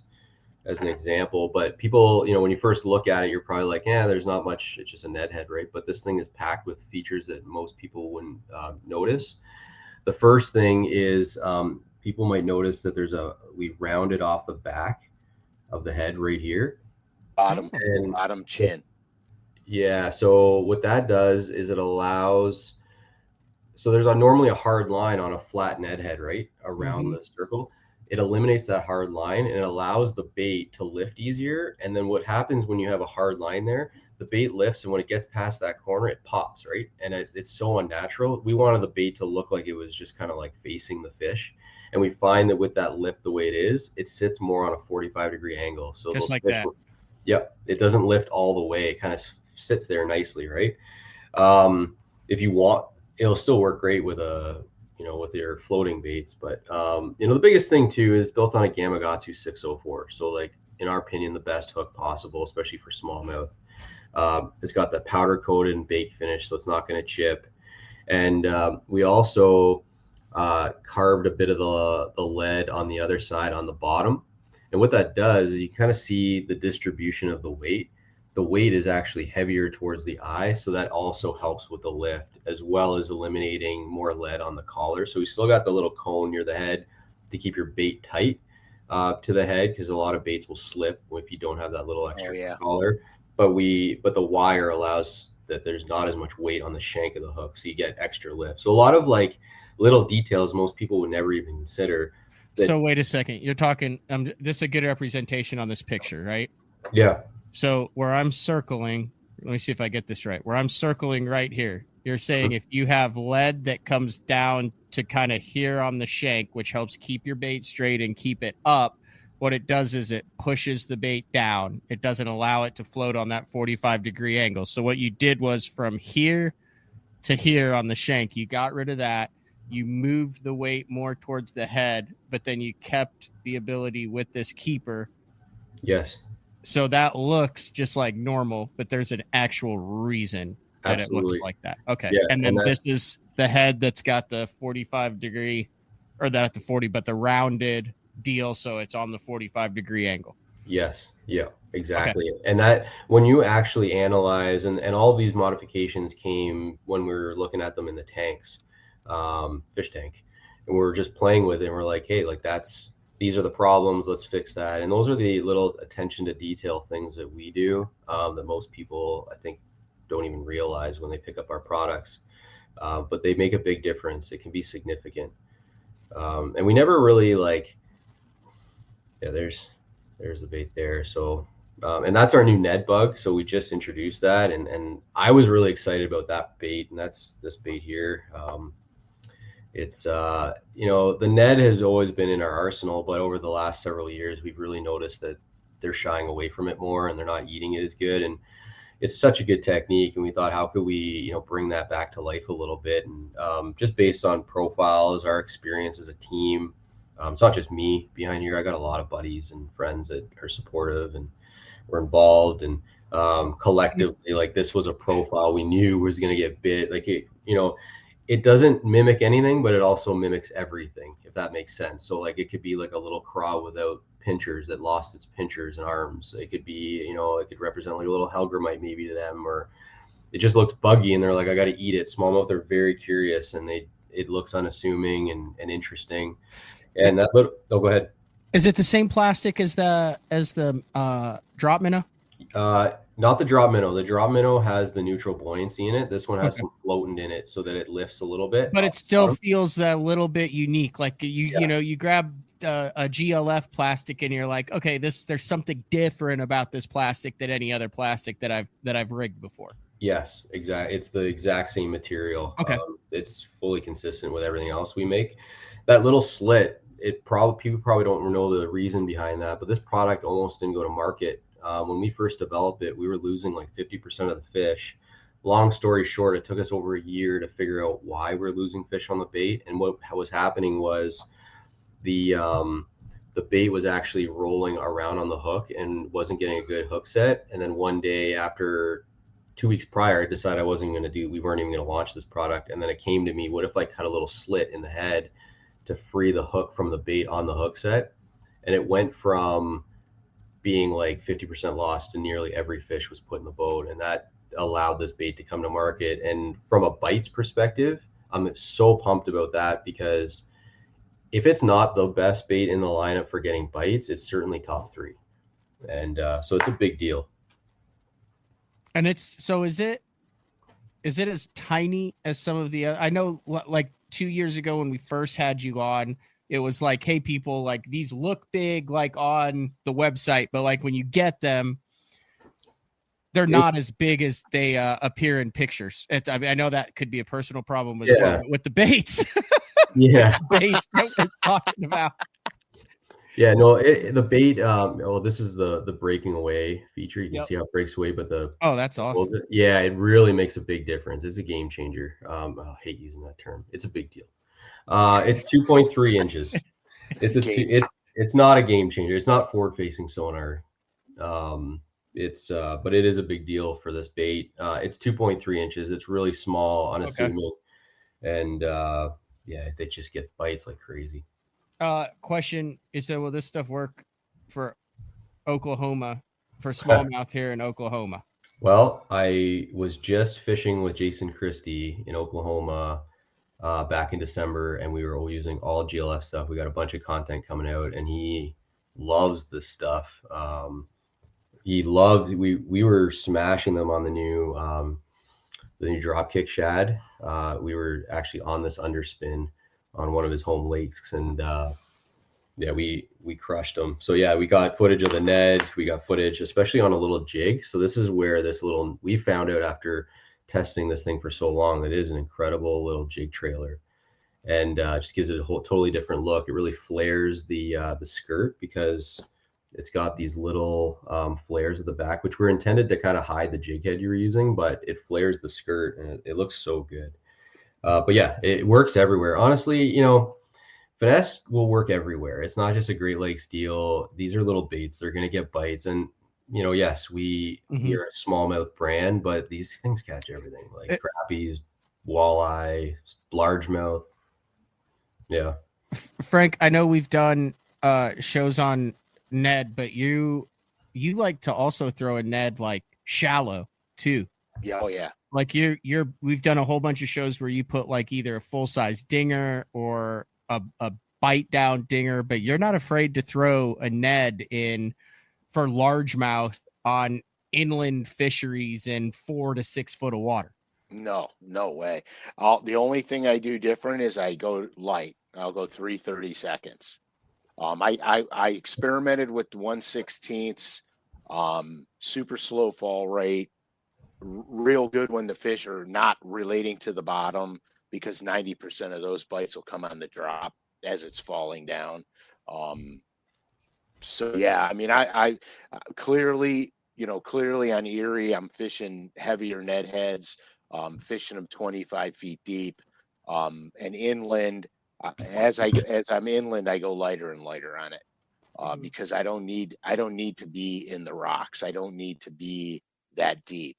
as an example, but people, you know, when you first look at it, you're probably like, yeah, there's not much, it's just a Ned head, right? But this thing is packed with features that most people wouldn't notice. The first thing is people might notice that we rounded off the back of the head right here. Bottom chin. Yeah, so what that does is it allows so there's normally a hard line on a flat Ned head, right? Around the circle. It eliminates that hard line and it allows the bait to lift easier. And then what happens when you have a hard line there, the bait lifts, and when it gets past that corner, it pops, right? And it's so unnatural. We wanted the bait to look like it was just kind of like facing the fish. And we find that with that lip the way it is, it sits more on a 45-degree angle. So just like fish, that. Yep, it doesn't lift all the way. It kind of sits there nicely, right? If you want, it'll still work great with with your floating baits. But the biggest thing too is built on a Gamakatsu 604. So like in our opinion, the best hook possible, especially for smallmouth. It's got the powder coated and baked finish, so it's not going to chip. And we also carved a bit of the lead on the other side on the bottom. And what that does is you kind of see the distribution of the weight. The weight is actually heavier towards the eye, so that also helps with the lift, as well as eliminating more lead on the collar. So we still got the little cone near the head to keep your bait tight to the head, because a lot of baits will slip if you don't have that little extra collar. But the wire allows that there's not as much weight on the shank of the hook, so you get extra lift. So a lot of like little details most people would never even consider. So wait a second, you're talking. This is a good representation on this picture, right? Yeah. So where I'm circling, let me see if I get this right. Where I'm circling right here, you're saying if you have lead that comes down to kind of here on the shank, which helps keep your bait straight and keep it up, what it does is it pushes the bait down. It doesn't allow it to float on that 45-degree angle. So what you did was from here to here on the shank, you got rid of that. You moved the weight more towards the head, but then you kept the ability with this keeper. Yes. So that looks just like normal, but there's an actual reason that it looks like that. Okay. Yeah, and then this is the head that's got the 45-degree, or not the 40, but the rounded deal. So it's on the 45-degree angle. Yes. Yeah, exactly. Okay. And that when you actually analyze, and all of these modifications came when we were looking at them in the tanks, fish tank, and we were just playing with it. And we're like, hey, like these are the problems, let's fix that. And those are the little attention to detail things that we do that most people, I think, don't even realize when they pick up our products. But they make a big difference. It can be significant. And we never really there's the bait there. So, and that's our new Ned bug. So we just introduced that. And I was really excited about that bait. And that's this bait here. It's, the Ned has always been in our arsenal, but over the last several years, we've really noticed that they're shying away from it more and they're not eating it as good. And it's such a good technique. And we thought, how could we, bring that back to life a little bit? And just based on profiles, our experience as a team, it's not just me behind here. I got a lot of buddies and friends that are supportive and were involved. And collectively, like this was a profile we knew was going to get bit. Like it doesn't mimic anything, but it also mimics everything, if that makes sense. So like it could be like a little craw without pinchers that lost its pinchers and arms. It could be, it could represent like a little helgramite maybe to them, or it just looks buggy and they're like, I got to eat it. Smallmouth are very curious and it looks unassuming and interesting. And that little, go ahead. Is it the same plastic as the drop minnow? Not the drop minnow. The drop minnow has the neutral buoyancy in it. This one has some floatant in it so that it lifts a little bit. But it still feels that little bit unique. Like you grab a GLF plastic and you're like, okay, there's something different about this plastic than any other plastic that I've rigged before. Yes, exactly. It's the exact same material. Okay. It's fully consistent with everything else we make. That little slit, people probably don't know the reason behind that, but this product almost didn't go to market. When we first developed it, we were losing like 50% of the fish. Long story short, it took us over a year to figure out why we're losing fish on the bait. And what was happening was the bait was actually rolling around on the hook and wasn't getting a good hook set. And then one day after 2 weeks prior, I decided we weren't even going to launch this product. And then it came to me, what if I cut a little slit in the head to free the hook from the bait on the hook set? And it went from being like 50% lost to nearly every fish was put in the boat. And that allowed this bait to come to market. And from a BAITS perspective, I'm so pumped about that, because if it's not the best bait in the lineup for getting bites, it's certainly top 3. And so it's a big deal. And is is it as tiny as some of the I know like 2 years ago when we first had you on, it was like, hey, people, like these look big like on the website, but like when you get them, they're not as big as they appear in pictures. I mean, I know that could be a personal problem as well, but with the baits. Yeah. Baits that we're talking about. Yeah, no, the bait. This is the breaking away feature. You can see how it breaks away, but that's awesome. Yeah, it really makes a big difference. It's a game changer. I hate using that term. It's a big deal. It's 2.3 inches. It's not a game changer. It's not forward facing sonar. But it is a big deal for this bait. It's 2.3 inches. It's really small, unassuming, and it just gets bites like crazy. Question is, will this stuff work for Oklahoma, for smallmouth here in Oklahoma? Well, I was just fishing with Jason Christie in Oklahoma back in December, and we were all using all GLF stuff. We got a bunch of content coming out, and he loves this stuff. We were smashing them on the new dropkick shad. We were actually on this underspin on one of his home lakes, and we crushed them. So yeah, we got footage of the Ned. We got footage, especially on a little jig. So this is where we found out after testing this thing for so long that it is an incredible little jig trailer, and just gives it a totally different look. It really flares the skirt because it's got these little flares at the back, which were intended to kind of hide the jig head you were using, but it flares the skirt and it looks so good. But yeah, it works everywhere. Honestly, finesse will work everywhere. It's not just a Great Lakes deal. These are little baits. They're going to get bites. And, yes, we are a smallmouth brand, but these things catch everything, like crappies, walleye, largemouth. Yeah. Frank, I know we've done shows on Ned, but you like to also throw a Ned like shallow too. Yeah. Oh yeah. Like we've done a whole bunch of shows where you put like either a full size dinger or a bite down dinger, but you're not afraid to throw a Ned in for largemouth on inland fisheries in 4 to 6 foot of water. No way. The only thing I do different is I go light. I'll go 330 seconds. I experimented with 1/16, super slow fall rate, real good when the fish are not relating to the bottom, because 90% of those bites will come on the drop as it's falling down. So yeah, I mean, I clearly on Erie, I'm fishing heavier Ned heads, fishing them 25 feet deep, and inland. As I'm inland, I go lighter and lighter on it, because I don't need to be in the rocks. I don't need to be that deep.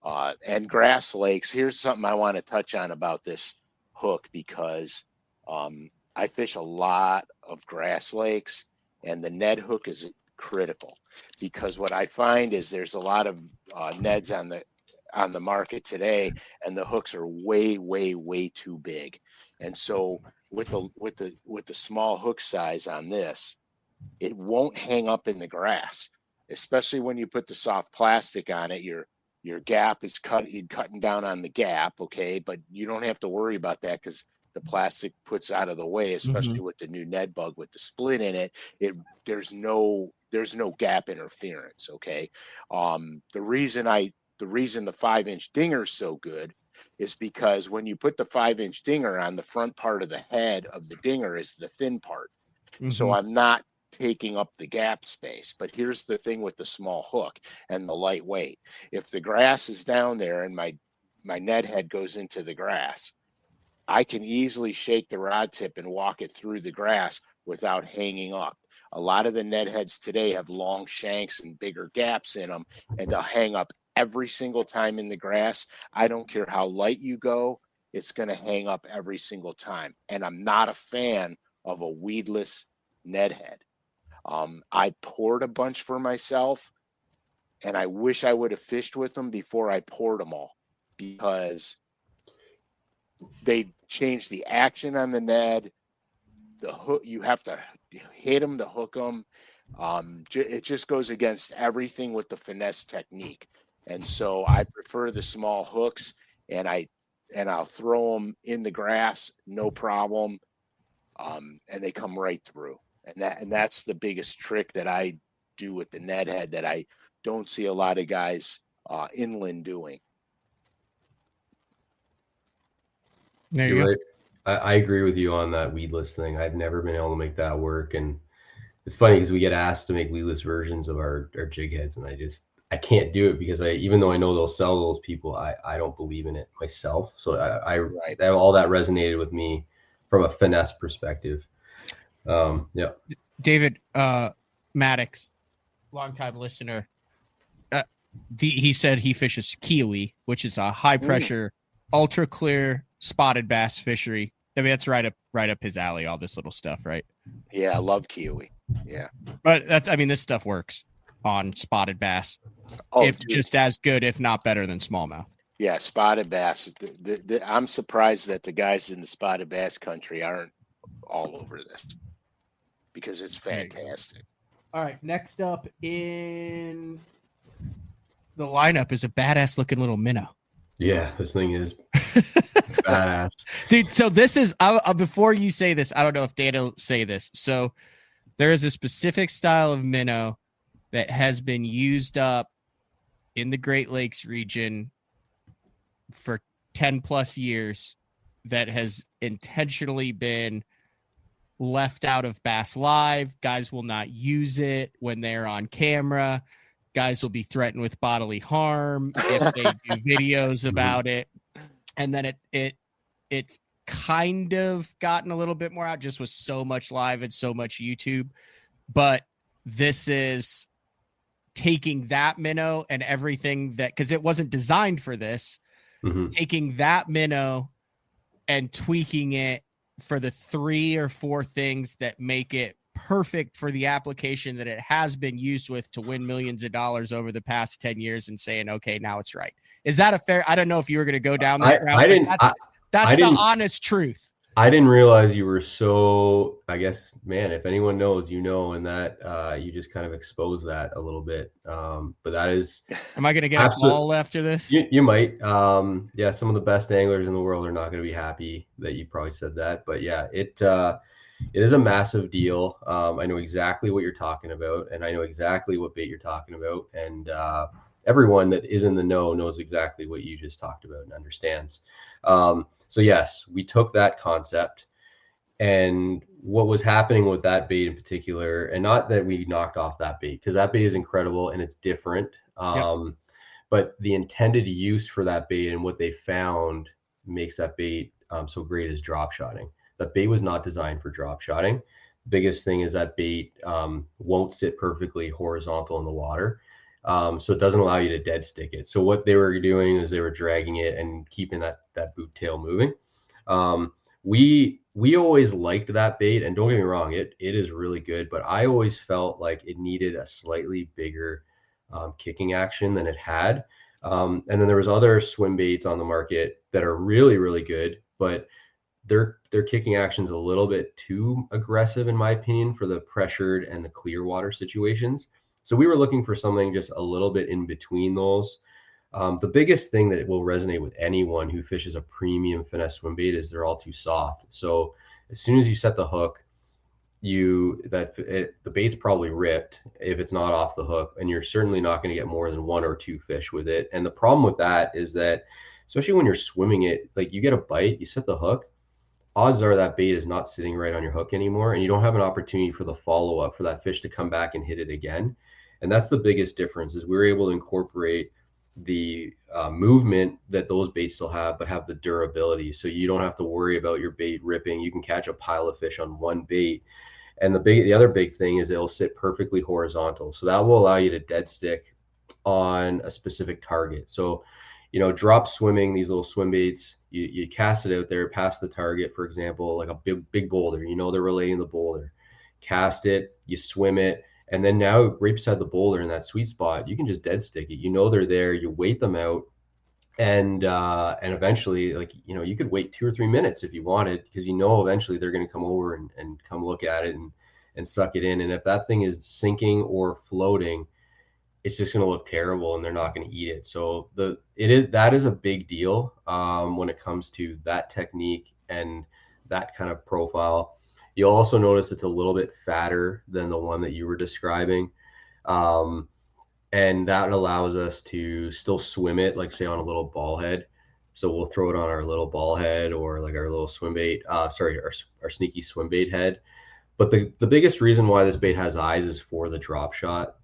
And grass lakes. Here's something I want to touch on about this hook, because I fish a lot of grass lakes, and the Ned hook is critical, because what I find is there's a lot of Neds on the market today, and the hooks are way too big. And so with the small hook size on this, it won't hang up in the grass, especially when you put the soft plastic on it. Your gap is cutting down on the gap, okay, but you don't have to worry about that because the plastic puts out of the way, especially with the new Ned bug with the split in it. There's no gap interference, okay. The reason the 5-inch dinger is so good is because when you put the 5-inch dinger on, the front part of the head of the dinger is the thin part. So I'm not taking up the gap space. But here's the thing with the small hook and the lightweight. If the grass is down there and my Ned head goes into the grass, I can easily shake the rod tip and walk it through the grass without hanging up. A lot of the Ned heads today have long shanks and bigger gaps in them, and they'll hang up every single time in the grass. I don't care how light you go, it's going to hang up every single time. And I'm not a fan of a weedless Ned head. I poured a bunch for myself, and I wish I would have fished with them before I poured them all, because they changed the action on the Ned. The hook, you have to hit them to hook them. It just goes against everything with the finesse technique. And so I prefer the small hooks. and I'll throw them in the grass, no problem. And they come right through. And that's the biggest trick that I do with the net head that I don't see a lot of guys inland doing. There you go. Right. I agree with you on that weedless thing. I've never been able to make that work. And it's funny because we get asked to make weedless versions of our jig heads, and I can't do it because even though I know they'll sell those people, I don't believe in it myself. So Right. all that resonated with me from a finesse perspective. Yeah. David Maddox, longtime listener, he said he fishes kiwi, which is a high pressure, ultra clear spotted bass fishery. I mean, that's right up his alley, all this little stuff, right? Yeah, I love kiwi. Yeah. But this stuff works on spotted bass. Just as good, if not better than smallmouth. Yeah, spotted bass. I'm surprised that the guys in the spotted bass country aren't all over this because it's fantastic. All right, next up in the lineup is a badass looking little minnow. Yeah, this thing is badass. Dude, so this is, before you say this, I don't know if Dan will say this. So there is a specific style of minnow that has been used up in the Great Lakes region for 10 plus years that has intentionally been left out of Bass Live. Guys will not use it when they're on camera. Guys will be threatened with bodily harm if they do videos about it. And then it's kind of gotten a little bit more out just with so much live and so much YouTube. But this is taking that minnow and everything that, because it wasn't designed for this, taking that minnow and tweaking it for the 3 or 4 things that make it perfect for the application that it has been used with to win millions of dollars over the past 10 years and saying, okay, now it's right. Is that a fair? I don't know if you were going to go down that route. That's the honest truth. I didn't realize you were so, I guess, man, if anyone knows, and that you just kind of expose that a little bit. But that is. Am I going to get a call after this? You might. Yeah, some of the best anglers in the world are not going to be happy that you probably said that. But yeah, it is a massive deal. I know exactly what you're talking about, and I know exactly what bait you're talking about. And everyone that is in the know knows exactly what you just talked about and understands. So yes, we took that concept, and what was happening with that bait in particular, and not that we knocked off that bait, because that bait is incredible and it's different. But the intended use for that bait and what they found makes that bait so great is drop shotting. That bait was not designed for drop shotting. The biggest thing is that bait won't sit perfectly horizontal in the water. So it doesn't allow you to dead stick it. So what they were doing is they were dragging it and keeping that boot tail moving. We always liked that bait, and don't get me wrong, it is really good, but I always felt like it needed a slightly bigger kicking action than it had. And then there was other swim baits on the market that are really, really good, but their kicking action's a little bit too aggressive, in my opinion, for the pressured and the clear water situations. So we were looking for something just a little bit in between those. The biggest thing that will resonate with anyone who fishes a premium finesse swim bait is they're all too soft. So as soon as you set the hook, the bait's probably ripped if it's not off the hook, and you're certainly not going to get more than 1 or 2 fish with it. And the problem with that is that, especially when you're swimming it, like you get a bite, you set the hook, odds are that bait is not sitting right on your hook anymore, and you don't have an opportunity for the follow-up for that fish to come back and hit it again. And that's the biggest difference, is we were able to incorporate the movement that those baits still have, but have the durability. So you don't have to worry about your bait ripping. You can catch a pile of fish on one bait. And the other big thing is it'll sit perfectly horizontal. So that will allow you to dead stick on a specific target. So, drop swimming, these little swim baits, you cast it out there past the target, for example, like a big boulder, they're relating the boulder, cast it, you swim it. And then now right beside the boulder in that sweet spot, you can just dead stick it. They're there, you wait them out. And eventually, you could wait 2 or 3 minutes if you wanted, because eventually they're going to come over and come look at it and suck it in. And if that thing is sinking or floating, it's just going to look terrible and they're not going to eat it. So that is a big deal when it comes to that technique and that kind of profile. You'll also notice it's a little bit fatter than the one that you were describing. And that allows us to still swim it, like say on a little ball head. So we'll throw it on our little ball head or like our little swim bait, our sneaky swim bait head. But the biggest reason why this bait has eyes is for the drop shot.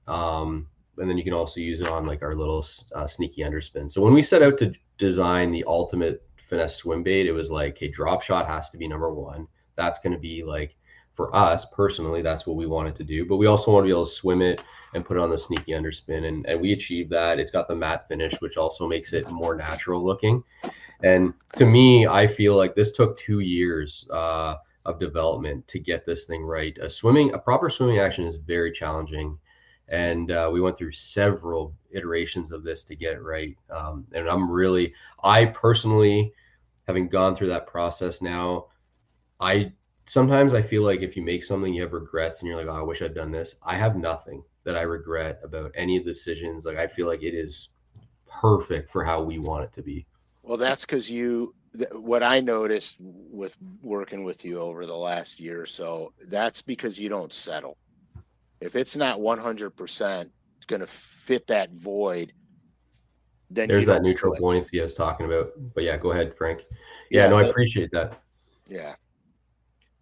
And then you can also use it on like our little sneaky underspin. So when we set out to design the ultimate finesse swim bait, it was like, hey, drop shot has to be number one. That's going to be like, for us personally, that's what we wanted to do. But we also want to be able to swim it and put it on the sneaky underspin. And we achieved that. It's got the matte finish, which also makes it more natural looking. And to me, I feel like this took 2 years of development to get this thing right. A proper swimming action is very challenging. And we went through several iterations of this to get it right. And I personally, having gone through that process now, sometimes I feel like if you make something, you have regrets and you're like, oh, I wish I'd done this. I have nothing that I regret about any of the decisions. Like, I feel like it is perfect for how we want it to be. Well, that's because what I noticed with working with you over the last year or so, that's because you don't settle. If it's not 100% going to fit that void, then there's that neutral buoyancy I was talking about. But yeah, go ahead, Frank. I appreciate that. Yeah.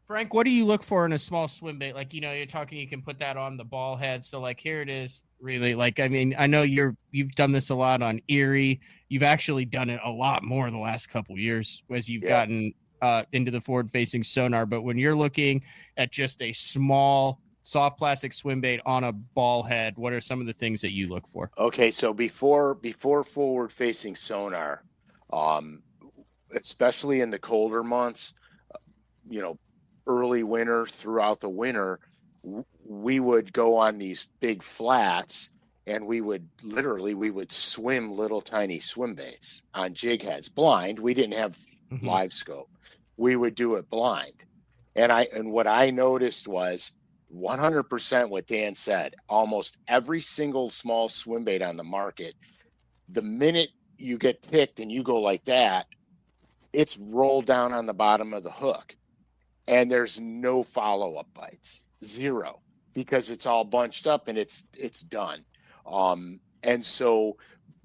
Frank, what do you look for in a small swim bait? Like, you're talking, you can put that on the ball head. So like, here it is really. Like, I mean, I know you've done this a lot on Erie. You've actually done it a lot more in the last couple of years as you've gotten into the forward facing sonar. But when you're looking at just a small soft plastic swim bait on a ball head, what are some of the things that you look for? Okay. So before forward facing sonar, especially in the colder months, early winter throughout the winter, we would go on these big flats and we would swim little tiny swim baits on jig heads blind. We didn't have live scope. We would do it blind. And what I noticed was 100% what Dan said. Almost every single small swim bait on the market, the minute you get ticked and you go like that, it's rolled down on the bottom of the hook. And there's no follow-up bites, zero, because it's all bunched up and it's done. And so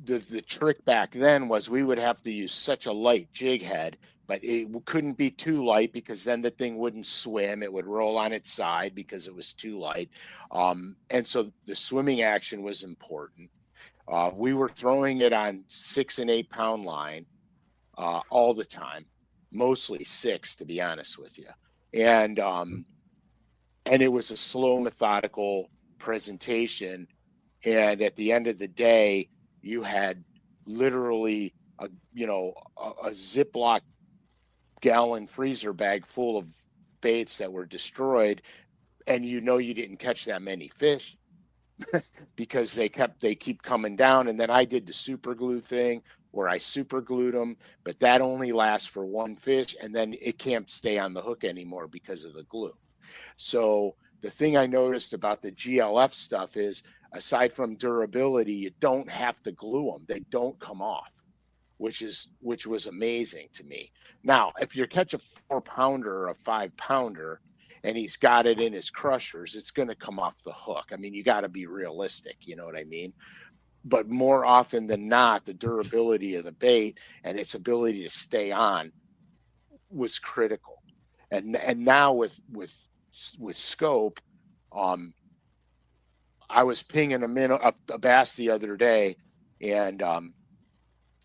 the trick back then was we would have to use such a light jig head, but it couldn't be too light because then the thing wouldn't swim. It would roll on its side because it was too light. And so the swimming action was important. We were throwing it on 6 and 8 pound line all the time, mostly 6, to be honest with you. And it was a slow, methodical presentation. And at the end of the day, you had literally a Ziploc gallon freezer bag full of baits that were destroyed. And you didn't catch that many fish because they keep coming down. And then I did the super glue thing where I super glued them, but that only lasts for one fish. And then it can't stay on the hook anymore because of the glue. So the thing I noticed about the GLF stuff is, aside from durability, you don't have to glue them. They don't come off, which was amazing to me. Now, if you catch a 4-pounder or a 5-pounder and he's got it in his crushers, it's going to come off the hook. I mean, you got to be realistic. You know what I mean? But more often than not, the durability of the bait and its ability to stay on was critical. And now with scope, I was pinging a bass the other day, and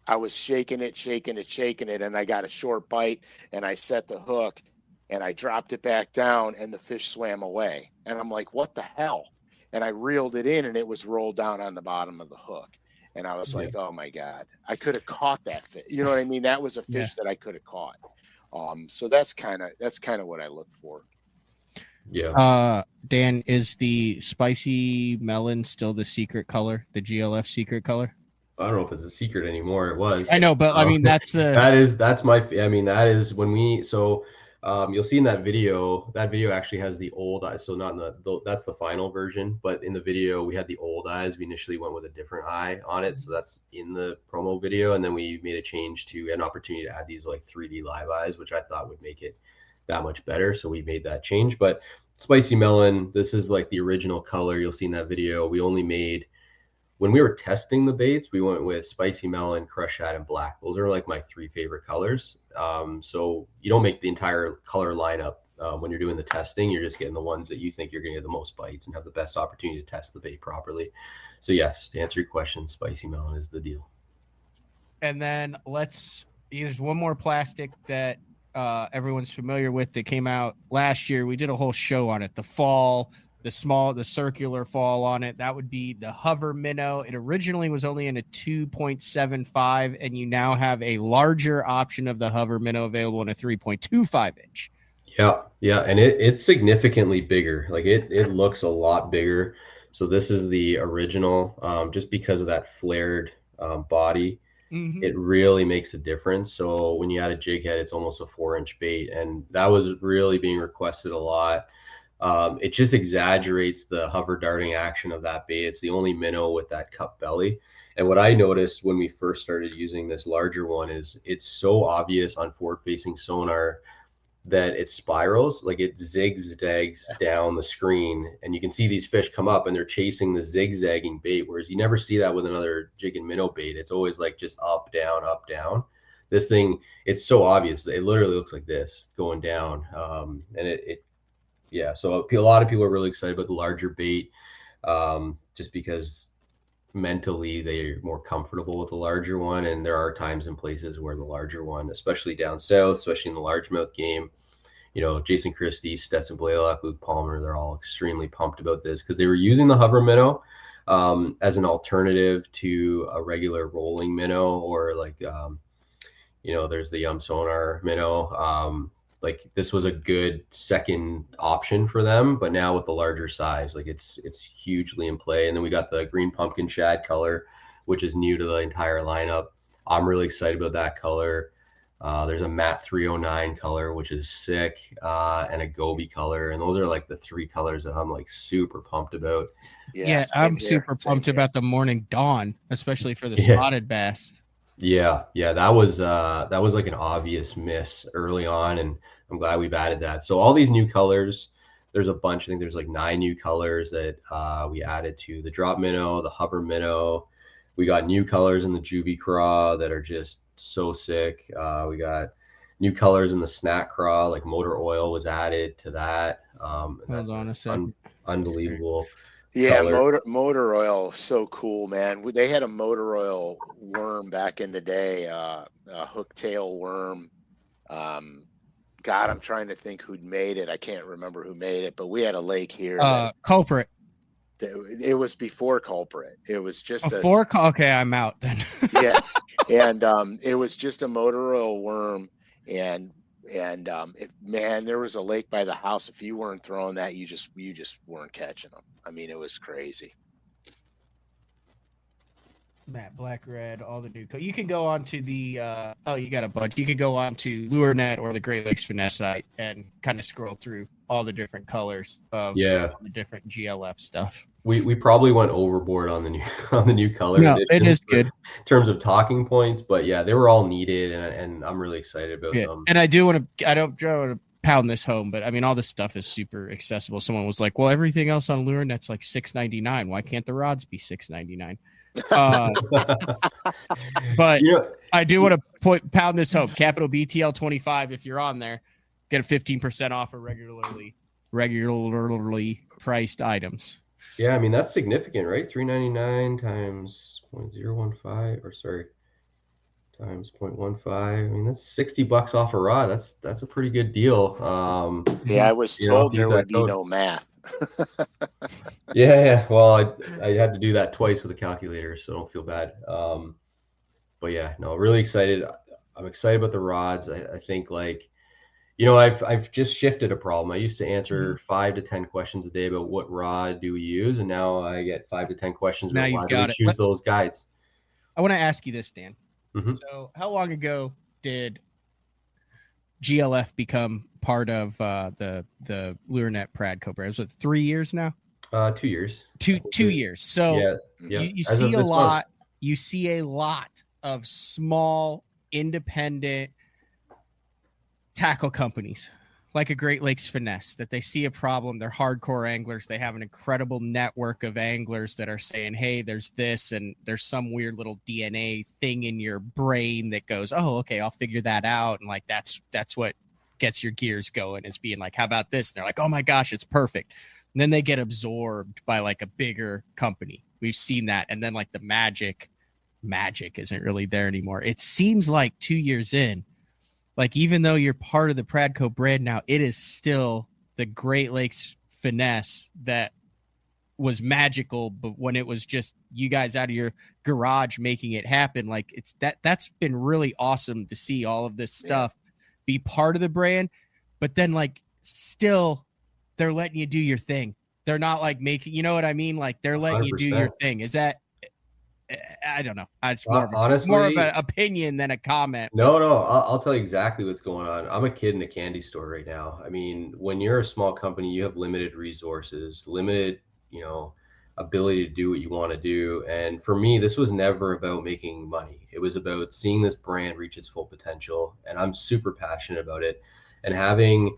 I was shaking it, and I got a short bite, and I set the hook, and I dropped it back down, and the fish swam away. And I'm like, what the hell? And I reeled it in, and it was rolled down on the bottom of the hook. And I was like, oh my God, I could have caught that fish. You know what I mean? That was a fish that I could have caught. So that's kind of what I look for. Yeah. Dan, is the spicy melon still the secret color, the GLF secret color? I don't know if it's a secret anymore. It was. I know, but I mean, that's when we, You'll see in that video actually has the old eyes. So not in that's the final version, but in the video we had the old eyes. We initially went with a different eye on it. So that's in the promo video. And then we made a change to an opportunity to add these like 3D live eyes, which I thought would make it that much better. So we made that change. But spicy melon, this is like the original color you'll see in that video. We only made, when we were testing the baits, we went with spicy melon, crush shad, and black. Those are like my 3 favorite colors. So you don't make the entire color lineup when you're doing the testing. You're just getting the ones that you think you're going to get the most bites and have the best opportunity to test the bait properly. So yes, to answer your question, spicy melon is the deal. And then there's one more plastic that everyone's familiar with that came out last year. We did a whole show on it. The circular fall on it. That would be the hover minnow. It originally was only in a 2.75, and you now have a larger option of the hover minnow available in a 3.25 inch. Yeah. And it's significantly bigger. Like it looks a lot bigger. So this is the original, just because of that flared body. Mm-hmm. It really makes a difference. So when you add a jig head, it's almost a 4-inch bait. And that was really being requested a lot. It just exaggerates the hover darting action of that bait. It's the only minnow with that cup belly. And what I noticed when we first started using this larger one is it's so obvious on forward-facing sonar that it spirals, like it zigzags down the screen, and you can see these fish come up and they're chasing the zigzagging bait, whereas you never see that with another jig and minnow bait. It's always like just up, down, up, down. This thing, it's so obvious. It literally looks like this going down. Yeah, so a lot of people are really excited about the larger bait, just because mentally they're more comfortable with the larger one. And there are times and places where the larger one, especially down south, especially in the largemouth game, Jason Christie, Stetson Blaylock, Luke Palmer, they're all extremely pumped about this because they were using the hover minnow as an alternative to a regular rolling minnow, or like, there's the sonar minnow. Like this was a good second option for them, but now with the larger size, like it's hugely in play. And then we got the green pumpkin shad color, which is new to the entire lineup. I'm really excited about that color. There's a matte 309 color, which is sick, and a goby color. And those are like the 3 colors that I'm like super pumped about. Yeah, I'm super pumped about the morning dawn, especially for the spotted bass. Yeah, that was like an obvious miss early on, and I'm glad we've added that. So all these new colors, there's a bunch. I think there's like 9 new colors that we added to the drop minnow, the hover minnow. We got new colors in the juvie craw that are just so sick. We got new colors in the snack craw, like motor oil was added to that. Hold on a second. Unbelievable. Yeah, motor oil, so cool, man. They had a motor oil worm back in the day, a hooktail worm. God, I'm trying to think who'd made it. I can't remember who made it, but we had a lake here. Culprit. It was before Culprit. It was just before. Okay, I'm out then. Yeah, and it was just a motor oil worm, and there was a lake by the house. If you weren't throwing that, you just weren't catching them. I mean, it was crazy. Matt, black, red, all the new. You can go on to the. You got a bunch. You can go on to LureNet or the Great Lakes Finesse site and kind of scroll through all the different colors of the different GLF stuff. We probably went overboard on the new color. No, it is good in terms of talking points, but yeah, they were all needed, and I'm really excited about them. And I don't want to pound this home, but I mean, all this stuff is super accessible. Someone was like, "Well, everything else on LureNet's like $6.99. Why can't the rods be $6.99?" But I do want to pound this home. Capital BTL 25. If you're on there, get a 15% off of regularly priced items. Yeah, I mean that's significant, right? $3.99 times 0.015, or sorry, times 0.15. I mean that's $60 off a rod. That's a pretty good deal. Yeah, I was told there would be no math. Yeah. Well, I had to do that twice with a calculator, so don't feel bad. But yeah, no, really excited. I'm excited about the rods. I think I've just shifted a problem. I used to answer 5 to 10 questions a day about what rod do we use, and now I get 5 to 10 questions about why do we choose those guides. I want to ask you this, Dan. Mm-hmm. So how long ago did GLF become part of the LureNet Pradco brand? Was it 3 years now? 2 years. Two years. So yeah. you As see of a this lot. month. You see a lot of small, independent tackle companies like a Great Lakes Finesse that they see a problem. They're hardcore anglers. They have an incredible network of anglers that are saying, hey, there's this, and there's some weird little DNA thing in your brain that goes, oh, okay, I'll figure that out. And like, that's what gets your gears going, is being like, how about this? And they're like, oh my gosh, it's perfect. And then they get absorbed by like a bigger company. We've seen that. And then like the magic isn't really there anymore. It seems like 2 years in, like, even though you're part of the Pradco brand now, it is still the Great Lakes Finesse that was magical. But when it was just you guys out of your garage making it happen, like that's been really awesome to see all of this stuff be part of the brand. But then like still they're letting you do your thing. They're not like making, you know what I mean? Like they're letting 100%. You do your thing. Is that, I don't know. It's honestly, more of an opinion than a comment. No, I'll tell you exactly what's going on. I'm a kid in a candy store right now. I mean, when you're a small company, you have limited resources, limited, ability to do what you want to do. And for me, this was never about making money. It was about seeing this brand reach its full potential. And I'm super passionate about it. And having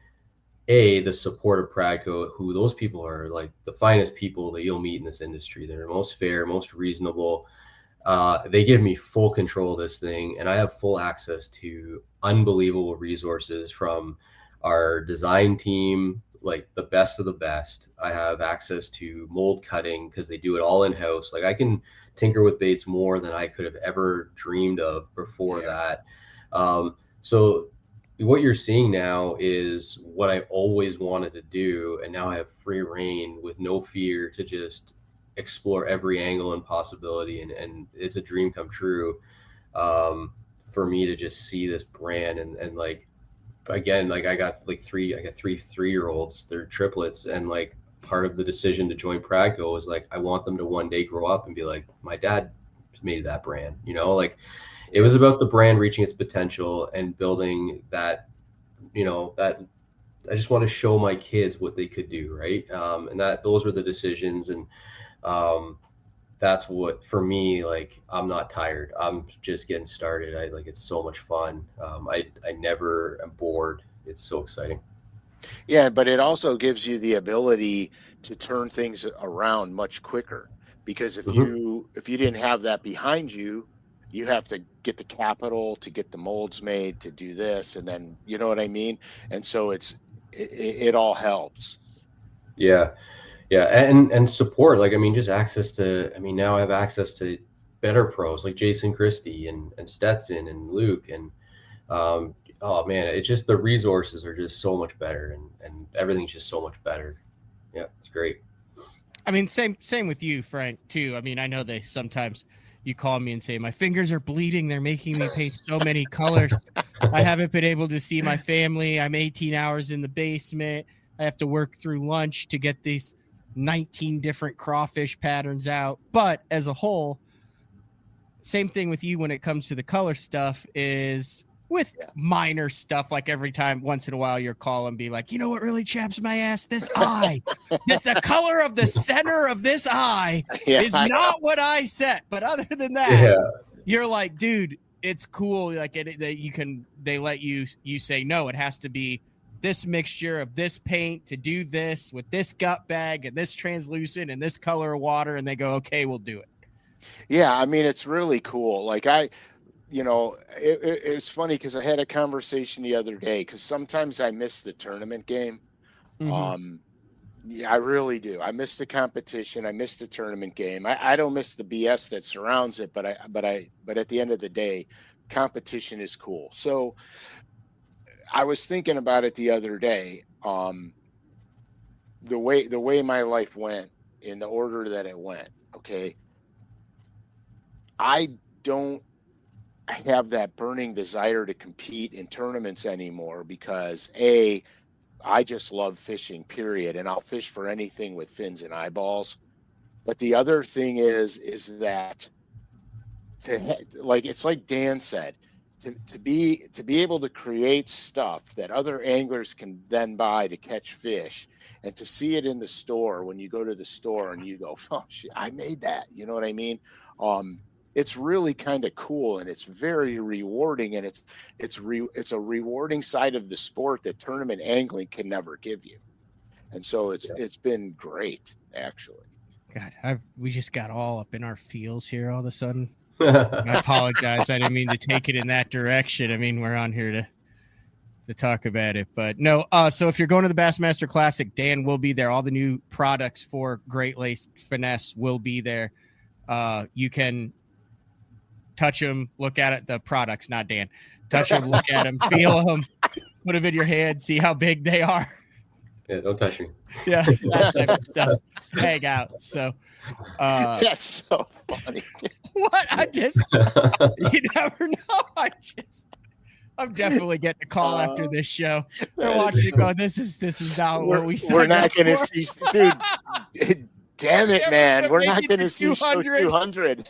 the support of Pradco, who those people are like the finest people that you'll meet in this industry. They're most fair, most reasonable. They give me full control of this thing, and I have full access to unbelievable resources from our design team, like the best of the best. I have access to mold cutting because they do it all in-house. Like I can tinker with baits more than I could have ever dreamed of before that. So what you're seeing now is what I always wanted to do, and now I have free reign with no fear to just explore every angle and possibility, and it's a dream come true for me to just see this brand and like, again, like I got three 3-year-olds, they're triplets, and like part of the decision to join Pradco was like I want them to one day grow up and be like, my dad made that brand, like it was about the brand reaching its potential and building that, that I just want to show my kids what they could do, right? And those were the decisions, and that's what, for me, like I'm not tired. I'm just getting started. It's so much fun. I never am bored. It's so exciting. Yeah, but it also gives you the ability to turn things around much quicker, because if you didn't have that behind you, you have to get the capital to get the molds made to do this, and then you know what I mean. And so it all helps. Yeah, and support. Like I mean, just access to. I mean, now I have access to better pros like Jason Christie and Stetson and Luke, and oh man, it's just the resources are just so much better, and everything's just so much better. Yeah, it's great. I mean, same with you, Frank, too. I mean, I know sometimes you call me and say, my fingers are bleeding. They're making me paint so many colors. I haven't been able to see my family. I'm 18 hours in the basement. I have to work through lunch to get these 19 different crawfish patterns out. But as a whole, same thing with you when it comes to the color stuff is with minor stuff, like every time once in a while you'll call and be like, you know what really chaps my ass? This eye. The color of the center of this eye is not what I set. But other than that, you're like, dude, it's cool. Like they let you say, no, it has to be this mixture of this paint to do this with this gut bag and this translucent and this color of water. And they go, okay, we'll do it. Yeah. I mean, it's really cool. Like it's funny because I had a conversation the other day, because sometimes I miss the tournament game. Yeah, I really do. I miss the competition. I miss the tournament game. I don't miss the BS that surrounds it, but at the end of the day, competition is cool. So I was thinking about it the other day. The way my life went in the order that it went. Okay. I don't have that burning desire to compete in tournaments anymore, because I just love fishing, period. And I'll fish for anything with fins and eyeballs. But the other thing is that it's like Dan said, to be able to create stuff that other anglers can then buy to catch fish, and to see it in the store when you go to the store and you go, oh shit, I made that. You know what I mean? It's really kind of cool, and it's very rewarding, and it's a rewarding side of the sport that tournament angling can never give you. And so it's been great, actually. God, we just got all up in our feels here all of a sudden. I apologize. I didn't mean to take it in that direction. I mean, we're on here to talk about it, but no. So if you're going to the Bassmaster Classic, Dan will be there. All the new products for Great Lakes Finesse will be there. You can touch them, look at it. The products, not Dan. Touch them, look at them, feel them, put them in your hand, see how big they are. Yeah, don't touch me. Yeah, that type of stuff. Hang out. So that's so funny. What? You never know. I'm definitely getting a call after this show. They're watching it go, this is not what we said. We're not going to see, dude. Damn it, man. We're not going to see 200.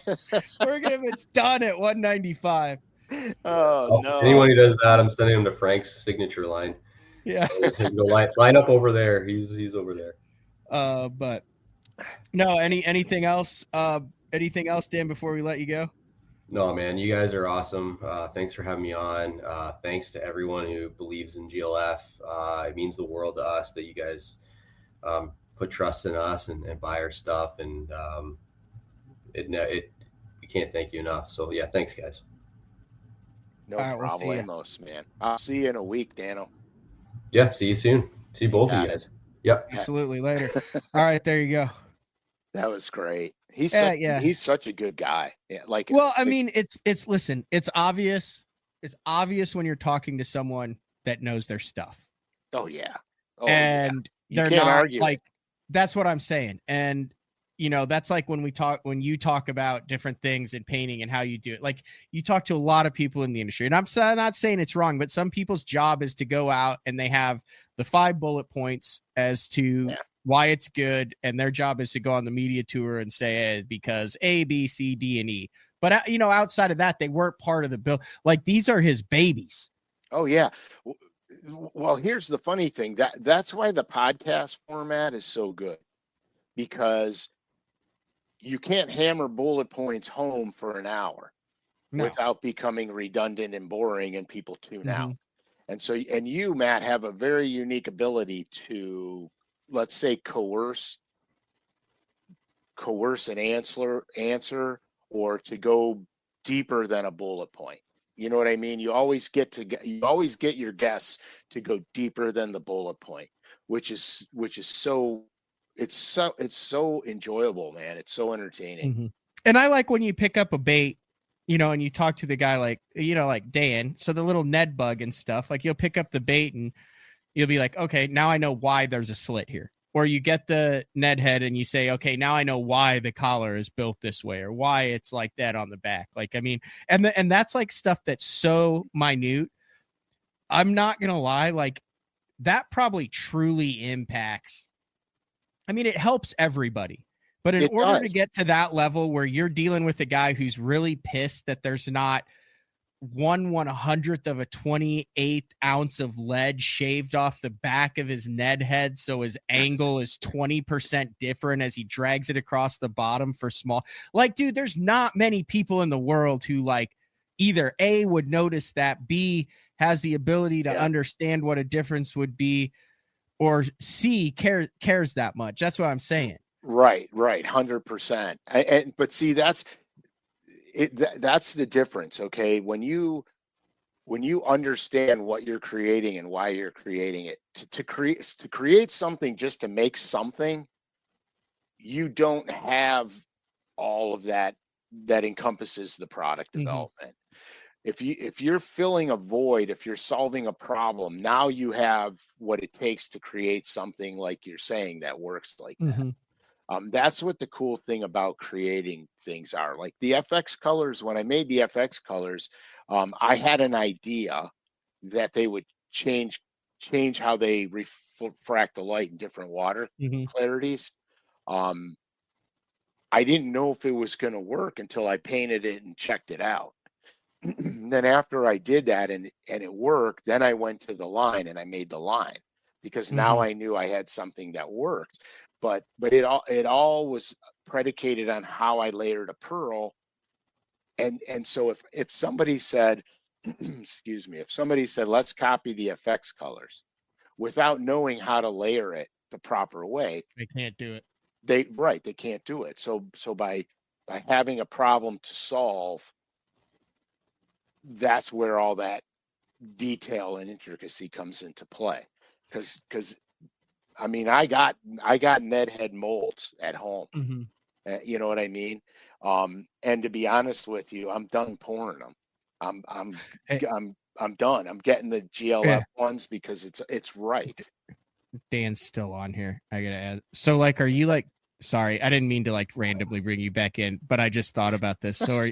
We're going to be done at 195. Oh, no. Anyone who does that, I'm sending him to Frank's signature line. Yeah. Line up over there. He's over there. But no, anything else? Anything else, Dan, before we let you go? No, man, you guys are awesome. Thanks for having me on. Thanks to everyone who believes in GLF. It means the world to us that you guys put trust in us and buy our stuff. And we can't thank you enough. So yeah, thanks, guys. No problemos, man. I'll see you in a week, Dano. Yeah, see you soon. See both of you guys. Yep. Absolutely. Later. All right, there you go. That was great. He's such a good guy. Yeah, I mean, listen, it's obvious. It's obvious when you're talking to someone that knows their stuff. Oh yeah. And yeah. They're not argue. Like, that's what I'm saying. And that's like when you talk about different things in painting and how you do it. Like, you talk to a lot of people in the industry, and I'm not saying it's wrong, but some people's job is to go out and they have the 5 bullet points as to why it's good. And their job is to go on the media tour and say, because A, B, C, D, and E. But, outside of that, they weren't part of the bill. Like, these are his babies. Oh, yeah. Well, here's the funny thing. That's why the podcast format is so good, because you can't hammer bullet points home for an hour without becoming redundant and boring and people tune out. And so, and you, Matt, have a very unique ability to, let's say, coerce an answer or to go deeper than a bullet point. You know what I mean? You always get your guests to go deeper than the bullet point, which is so it's so enjoyable, man. It's so entertaining. And I like when you pick up a bait, and you talk to the guy like Dan. So the little Ned bug and stuff, like, you'll pick up the bait and you'll be like, okay, now I know why there's a slit here. Or you get the Ned head and you say, okay, now I know why the collar is built this way, or why it's like that on the back. Like, I mean, and that's like stuff that's so minute. I'm not going to lie. Like, that probably truly impacts. I mean, it helps everybody, but in order to get to that level where you're dealing with a guy who's really pissed that there's not 1/100th of a 28th ounce of lead shaved off the back of his Ned head, so his angle is 20% different as he drags it across the bottom for small. Like, dude, there's not many people in the world who, like, either A, would notice that, B, has the ability to understand what a difference would be, or C, cares that much. That's what I'm saying. Right, 100%. But see, that's the difference. Okay, when you understand what you're creating and why you're creating it, to create something just to make something, you don't have all of that encompasses the product development. If you're filling a void, if you're solving a problem, now you have what it takes to create something, like you're saying, that works like that. That's what the cool thing about creating things are. Like the FX colors, when I made the FX colors, I had an idea that they would change how they refract the light in different water clarities. I didn't know if it was going to work until I painted it and checked it out. then after I did that and it worked, then I went to the line and I made the line, because now I knew I had something that worked. But it all was predicated on how I layered a pearl. And so if somebody said, excuse me, if somebody said, let's copy the effects colors without knowing how to layer it the proper way, they can't do it. They can't do it. So by having a problem to solve, that's where all that detail and intricacy comes into play. Because I mean, I got Ned head molds at home. You know what I mean? And to be honest with you, I'm done pouring them. I'm done. I'm getting the GLF ones because it's right. Dan's still on here. I gotta add. So, like, are you like? Sorry, I didn't mean to like randomly bring you back in, but I just thought about this. So,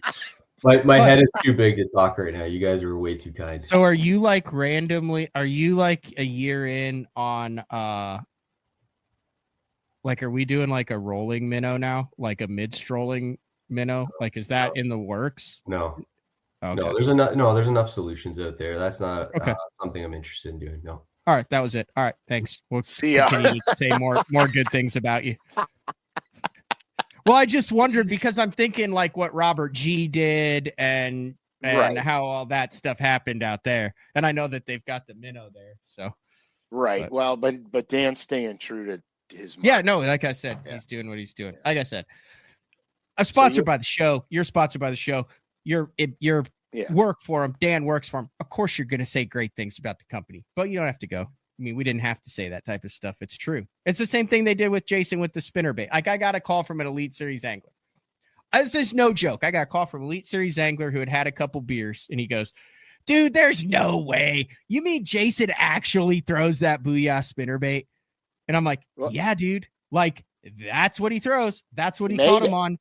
my head is too big to talk right now. You guys are way too kind. So, are you like randomly? Are you like a year in on like, are we doing like a rolling minnow now, like a mid-strolling minnow? Like, is that in the works? No. Okay. No, there's enough solutions out there. That's not something I'm interested in doing. No. All right, that was it. All right, thanks. We'll See ya. continue to say more good things about you. Well, I just wondered because I'm thinking like what Robert G did and how all that stuff happened out there, and I know that they've got the minnow there. So but Dan's staying true to his market. Yeah, no, like I said, he's doing what he's doing. Like I said, I'm sponsored by the show. You're sponsored by the show. You're work for him. Dan works for him. Of course, you're going to say great things about the company, but you don't have to go. I mean, we didn't have to say that type of stuff. It's true. It's the same thing they did with Jason with the spinnerbait. Like, I got a call from an Elite Series angler. This is no joke. I got a call from an Elite Series angler who had a couple beers, and he goes, dude, there's no way. You mean Jason actually throws that Booyah spinnerbait? And I'm like, yeah, dude. Like, that's what he throws. That's what he caught him on.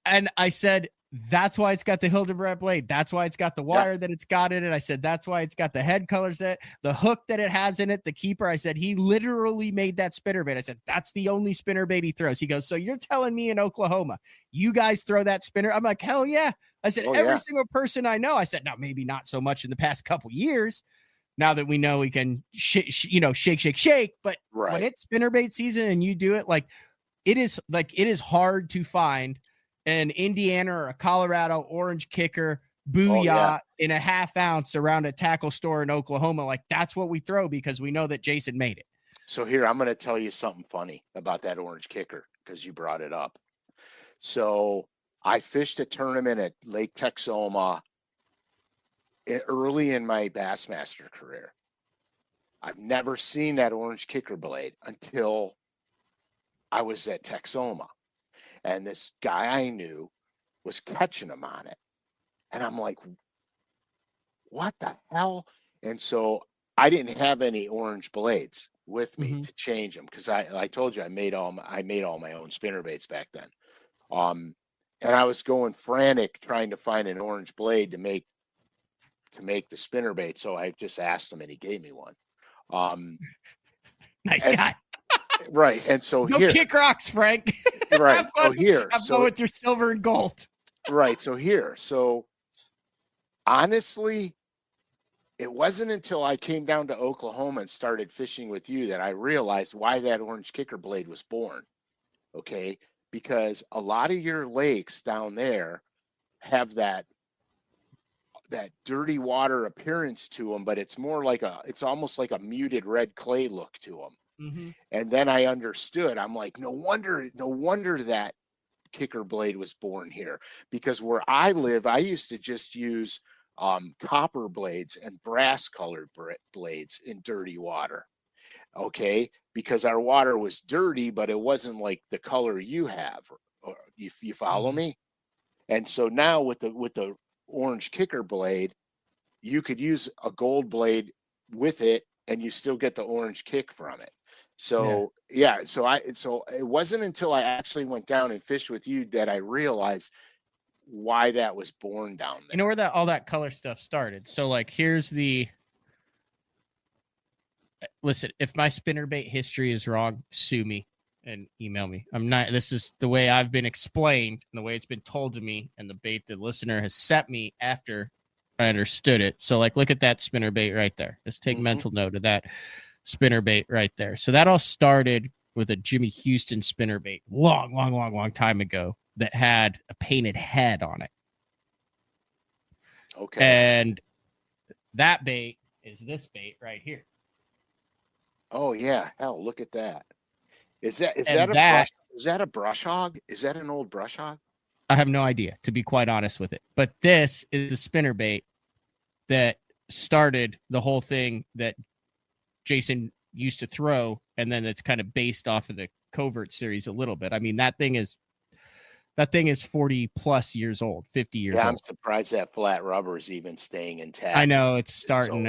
And I said, that's why it's got the Hildebrand blade. That's why it's got the wire that it's got in it. I said, that's why it's got the head colors the hook that it has in it, the keeper. I said, he literally made that spinnerbait. I said, that's the only spinnerbait he throws. He goes, so you're telling me in Oklahoma, you guys throw that spinner? I'm like, hell yeah. I said, every single person I know. I said, no, maybe not so much in the past couple years. Now that we know we can, shake. But when it's spinnerbait season and you do it, like, it is hard to find an Indiana or a Colorado orange kicker Booyah in a half ounce around a tackle store in Oklahoma. Like, that's what we throw because we know that Jason made it. So here, I'm going to tell you something funny about that orange kicker because you brought it up. So I fished a tournament at Lake Texoma early in my Bassmaster career. I've never seen that orange kicker blade until I was at Texoma. And this guy I knew was catching them on it. And I'm like, what the hell? And so I didn't have any orange blades with me to change them because I told you I made all my own spinnerbaits back then. And I was going frantic trying to find an orange blade to make the spinnerbait. So I just asked him and he gave me one. Nice guy. Right. And so no kick rocks, Frank. Right. Have fun with your silver and gold. Right. So honestly, it wasn't until I came down to Oklahoma and started fishing with you that I realized why that orange kicker blade was born. Okay. Because a lot of your lakes down there have that dirty water appearance to them, but it's almost like a muted red clay look to them. And then I understood. I'm like, no wonder that kicker blade was born here, because where I live, I used to just use copper blades and brass colored blades in dirty water. Okay. Because our water was dirty, but it wasn't like the color you have. Or you follow me? And so now with the orange kicker blade, you could use a gold blade with it and you still get the orange kick from it. So so it wasn't until I actually went down and fished with you that I realized why that was born down there. You know where all that color stuff started? So like, listen, if my spinnerbait history is wrong, sue me and email me. This is the way I've been explained and the way it's been told to me, and the bait the listener has set me after I understood it. So like, look at that spinner bait right there. Just take mental note of that spinner bait right there. So that all started with a Jimmy Houston spinner bait long time ago that had a painted head on it. Okay. And that bait is this bait right here. Oh yeah, hell, look at that. Is that a brush hog? Is that an old brush hog? I have no idea, to be quite honest with it. But this is the spinner bait that started the whole thing that Jason used to throw, and then it's kind of based off of the Covert series a little bit. I mean, that thing is 40 plus years old, 50 years old. I'm surprised that flat rubber is even staying intact. I know it's starting.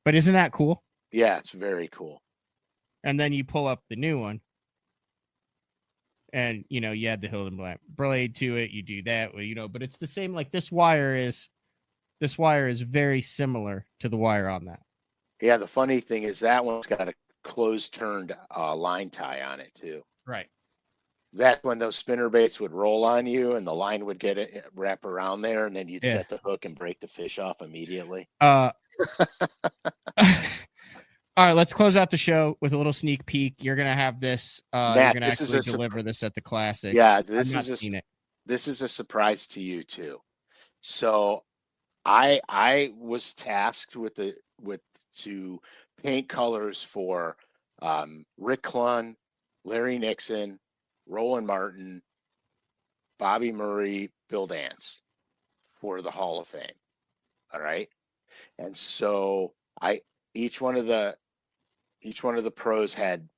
But isn't that cool? Yeah, it's very cool. And then you pull up the new one, and you add the Hilden blade to it. You do that, but it's the same. Like this wire is very similar to the wire on that. Yeah, the funny thing is that one's got a closed turned line tie on it too. Right. That when those spinner baits would roll on you and the line would get it wrap around there, and then you'd set the hook and break the fish off immediately. All right, let's close out the show with a little sneak peek. You're gonna have this. Matt, you're gonna actually deliver this at the Classic. Yeah, this is a surprise to you too. So, I was tasked to paint colors for Rick Clunn, Larry Nixon, Roland Martin, Bobby Murray, Bill Dance for the Hall of Fame. All right, and so each one of the pros had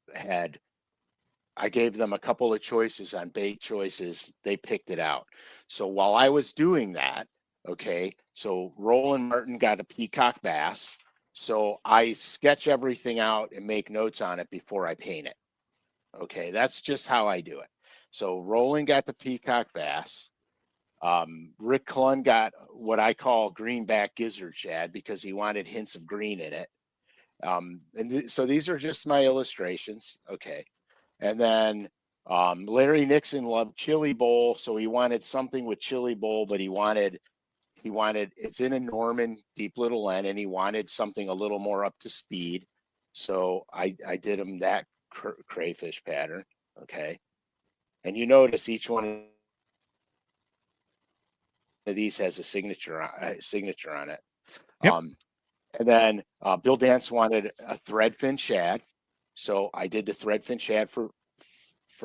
I gave them a couple of choices on bait choices. They picked it out. So while I was doing that, okay, so Roland Martin got a peacock bass. So I sketch everything out and make notes on it before I paint it. Okay, that's just how I do it. So Roland got the peacock bass. Rick Clunn got what I call greenback gizzard shad because he wanted hints of green in it. So these are just my illustrations. Okay. And then Larry Nixon loved chili bowl. So he wanted something with chili bowl, but he wanted it's in a Norman deep little N, and he wanted something a little more up to speed. So I did him that crayfish pattern. Okay. And you notice each one of these has a signature on it. Yep. And then Bill Dance wanted a threadfin shad. So I did the threadfin shad for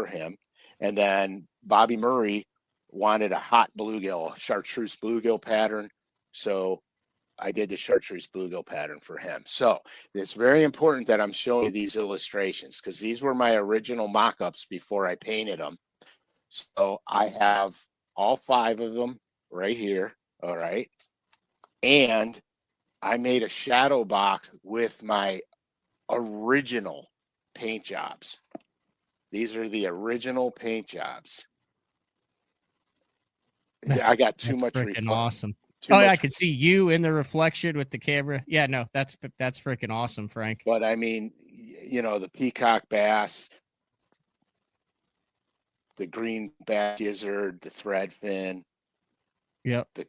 him. And then Bobby Murray wanted a hot bluegill, chartreuse bluegill pattern. So I did the chartreuse bluegill pattern for him. So it's very important that I'm showing you these illustrations because these were my original mock-ups before I painted them. So I have all 5 of them right here. All right. And I made a shadow box with my original paint jobs. These are the original paint jobs. I got too much freaking awesome. I could see you in the reflection with the camera. Yeah, no, that's freaking awesome, Frank. But I mean, the peacock bass, the greenback gizzard, the threadfin. Yep. The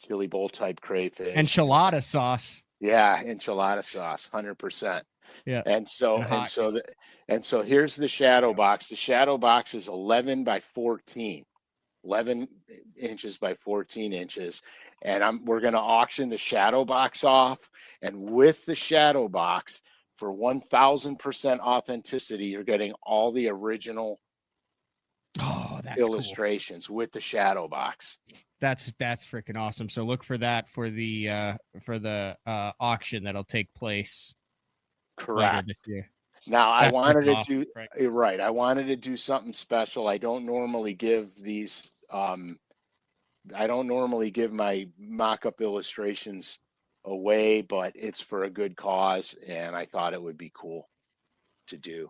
chili bowl type crayfish. Enchilada sauce. Yeah, enchilada sauce, 100%. Yeah. And so here's the shadow box. The shadow box is 11 by 14. 11 inches by 14 inches. And we're going to auction the shadow box off. And with the shadow box, for 1,000% authenticity, you're getting all the original illustrations cool. With the shadow box. That's freaking awesome. So look for that for the auction that'll take place. Correct. This year. Now that's I wanted to do right. I wanted to do something special. I don't normally give these. I don't normally give my mock-up illustrations away, but it's for a good cause, and I thought it would be cool to do.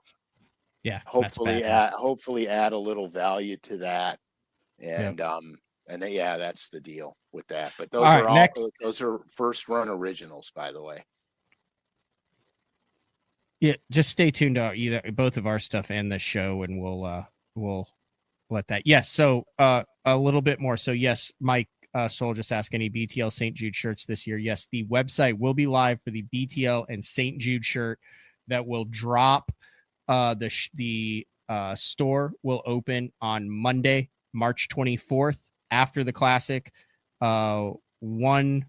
Yeah. Hopefully add a little value to that, and that's the deal with that. But those are first run originals, by the way. Yeah, just stay tuned to both of our stuff and the show, and we'll let that. Yes, so a little bit more. So yes, Mike, Soul just asked, any BTL St. Jude shirts this year? Yes, the website will be live for the BTL and St. Jude shirt that will drop. The store will open on Monday, March 24th, after the Classic. 100%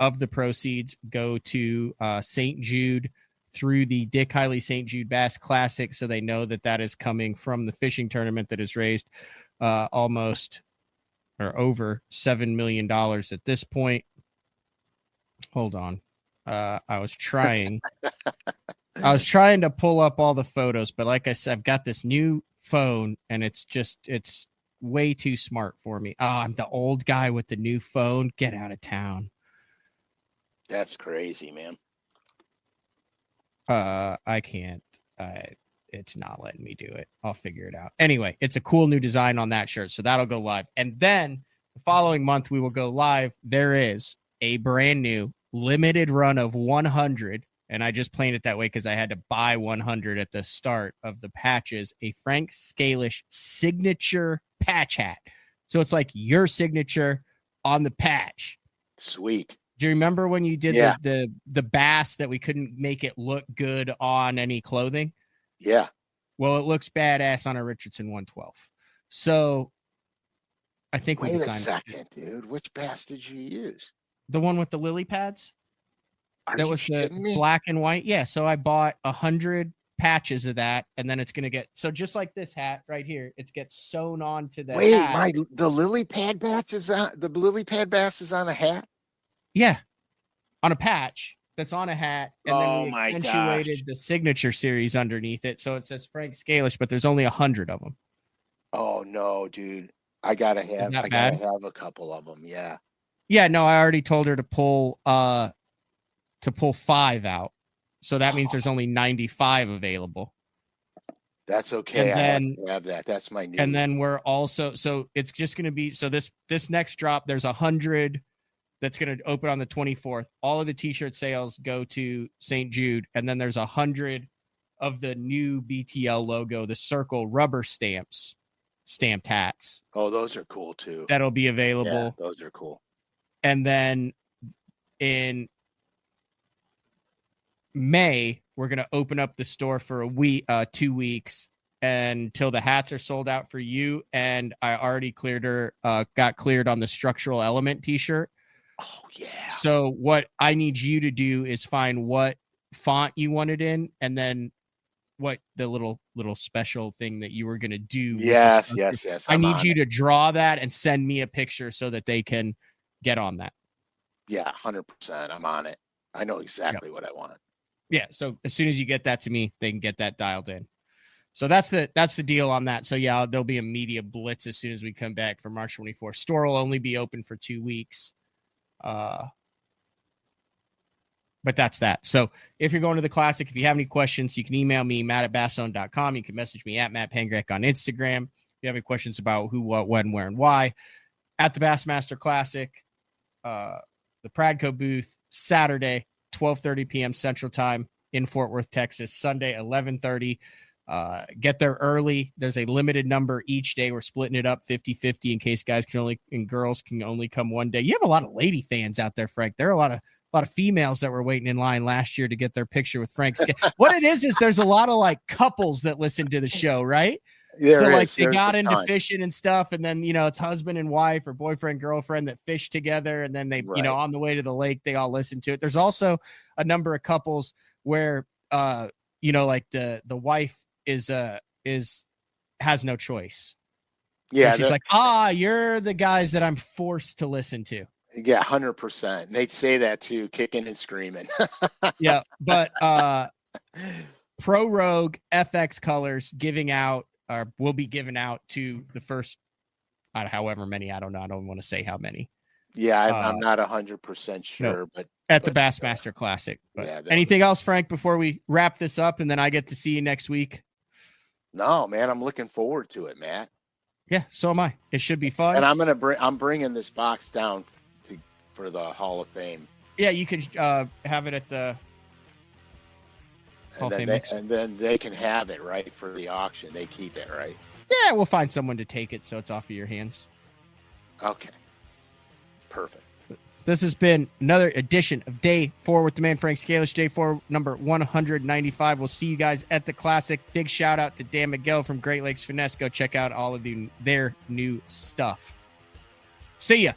of the proceeds go to St. Jude through the Dick Hiley St. Jude Bass Classic, so they know that that is coming from the fishing tournament that has raised almost or over $7 million at this point. Hold on. I was trying to pull up all the photos, but like I said, I've got this new phone and it's way too smart for me. Oh, I'm the old guy with the new phone. Get out of town. That's crazy, man. I can't. It's not letting me do it. I'll figure it out. Anyway, it's a cool new design on that shirt, so that'll go live. And then the following month, we will go live. There is a brand new limited run of 100, and I just planned it that way because I had to buy 100 at the start of the patches, a Frank Scalish signature patch hat. So it's like your signature on the patch. Sweet. Do you remember when you did the bass that we couldn't make it look good on any clothing? Yeah. Well, it looks badass on a Richardson 112. So I think we Wait a designed second, dude. Which bass did you use? the one with the lily pads. That was the black and white. Yeah. So I bought 100 patches of that, and then it's gonna get just like this hat right here. It gets sewn onto the hat. The lily pad bass is on the lily pad bass is on a hat. Yeah, on a patch that's on a hat, and then we accentuated the signature series underneath it, so it says Frank Scalish, but there's only 100 of them. Oh no, dude! I gotta have a couple of them. Yeah. Yeah. No, I already told her to pull 5 out, so that means there's only 95 available. That's okay. And then, I have that. That's my new. And then we're also it's just gonna be this next drop. There's 100. That's going to open on the 24th. All of the t-shirt sales go to St. Jude. And then there's 100 of the new BTL logo, the circle rubber stamped hats. Oh, those are cool too. That'll be available. Yeah, those are cool. And then in May, we're going to open up the store for 2 weeks until the hats are sold out for you. And I already got cleared on the structural element t-shirt. Oh yeah. So what I need you to do is find what font you wanted in, and then what the little special thing that you were going to do. Yes. I need you to draw that and send me a picture so that they can get on that. Yeah, 100%. I'm on it. I know exactly what I want. Yeah. So as soon as you get that to me, they can get that dialed in. So that's the deal on that. So yeah, there'll be a media blitz as soon as we come back for March 24th. Store will only be open for 2 weeks. But that's that. So if you're going to the Classic, if you have any questions, you can email me, matt@bassone.com. You can message me at Matt Pangrek on Instagram. If you have any questions about who, what, when, where, and why. At the Bassmaster Classic, the Pradco booth, Saturday, 12:30 p.m. Central Time in Fort Worth, Texas. Sunday, 11:30. Get there early. There's a limited number each day. We're splitting it up 50-50 in case guys and girls can only come one day. You have a lot of lady fans out there, Frank. There are a lot of females that were waiting in line last year to get their picture with Frank. What it is there's a lot of like couples that listen to the show, right? They got into fishing and stuff, and then it's husband and wife or boyfriend girlfriend that fish together, and then they on the way to the lake they all listen to it. There's also a number of couples where like the wife has no choice. Yeah, she's like, you're the guys that I'm forced to listen to. Yeah, 100%. And they'd say that too, kicking and screaming. Yeah, but Pro Rogue FX colors will be given out to the first, however many. I don't know. I don't want to say how many. Yeah, I'm not 100% sure, but at the Bassmaster Classic. But yeah, anything else, Frank, before we wrap this up, and then I get to see you next week? No, man, I'm looking forward to it, Matt. Yeah, so am I. It should be fun. And I'm bringing this box down for the Hall of Fame. Yeah, you could have it at the Hall of Fame. And then they can have it, right, for the auction. They keep it, right? Yeah, we'll find someone to take it so it's off of your hands. Okay. Perfect. This has been another edition of Day 4 with the man Frank Scalish. Day 4, number 195. We'll see you guys at the Classic. Big shout out to Dan Miguel from Great Lakes Finesse. Go check out all of their new stuff. See ya.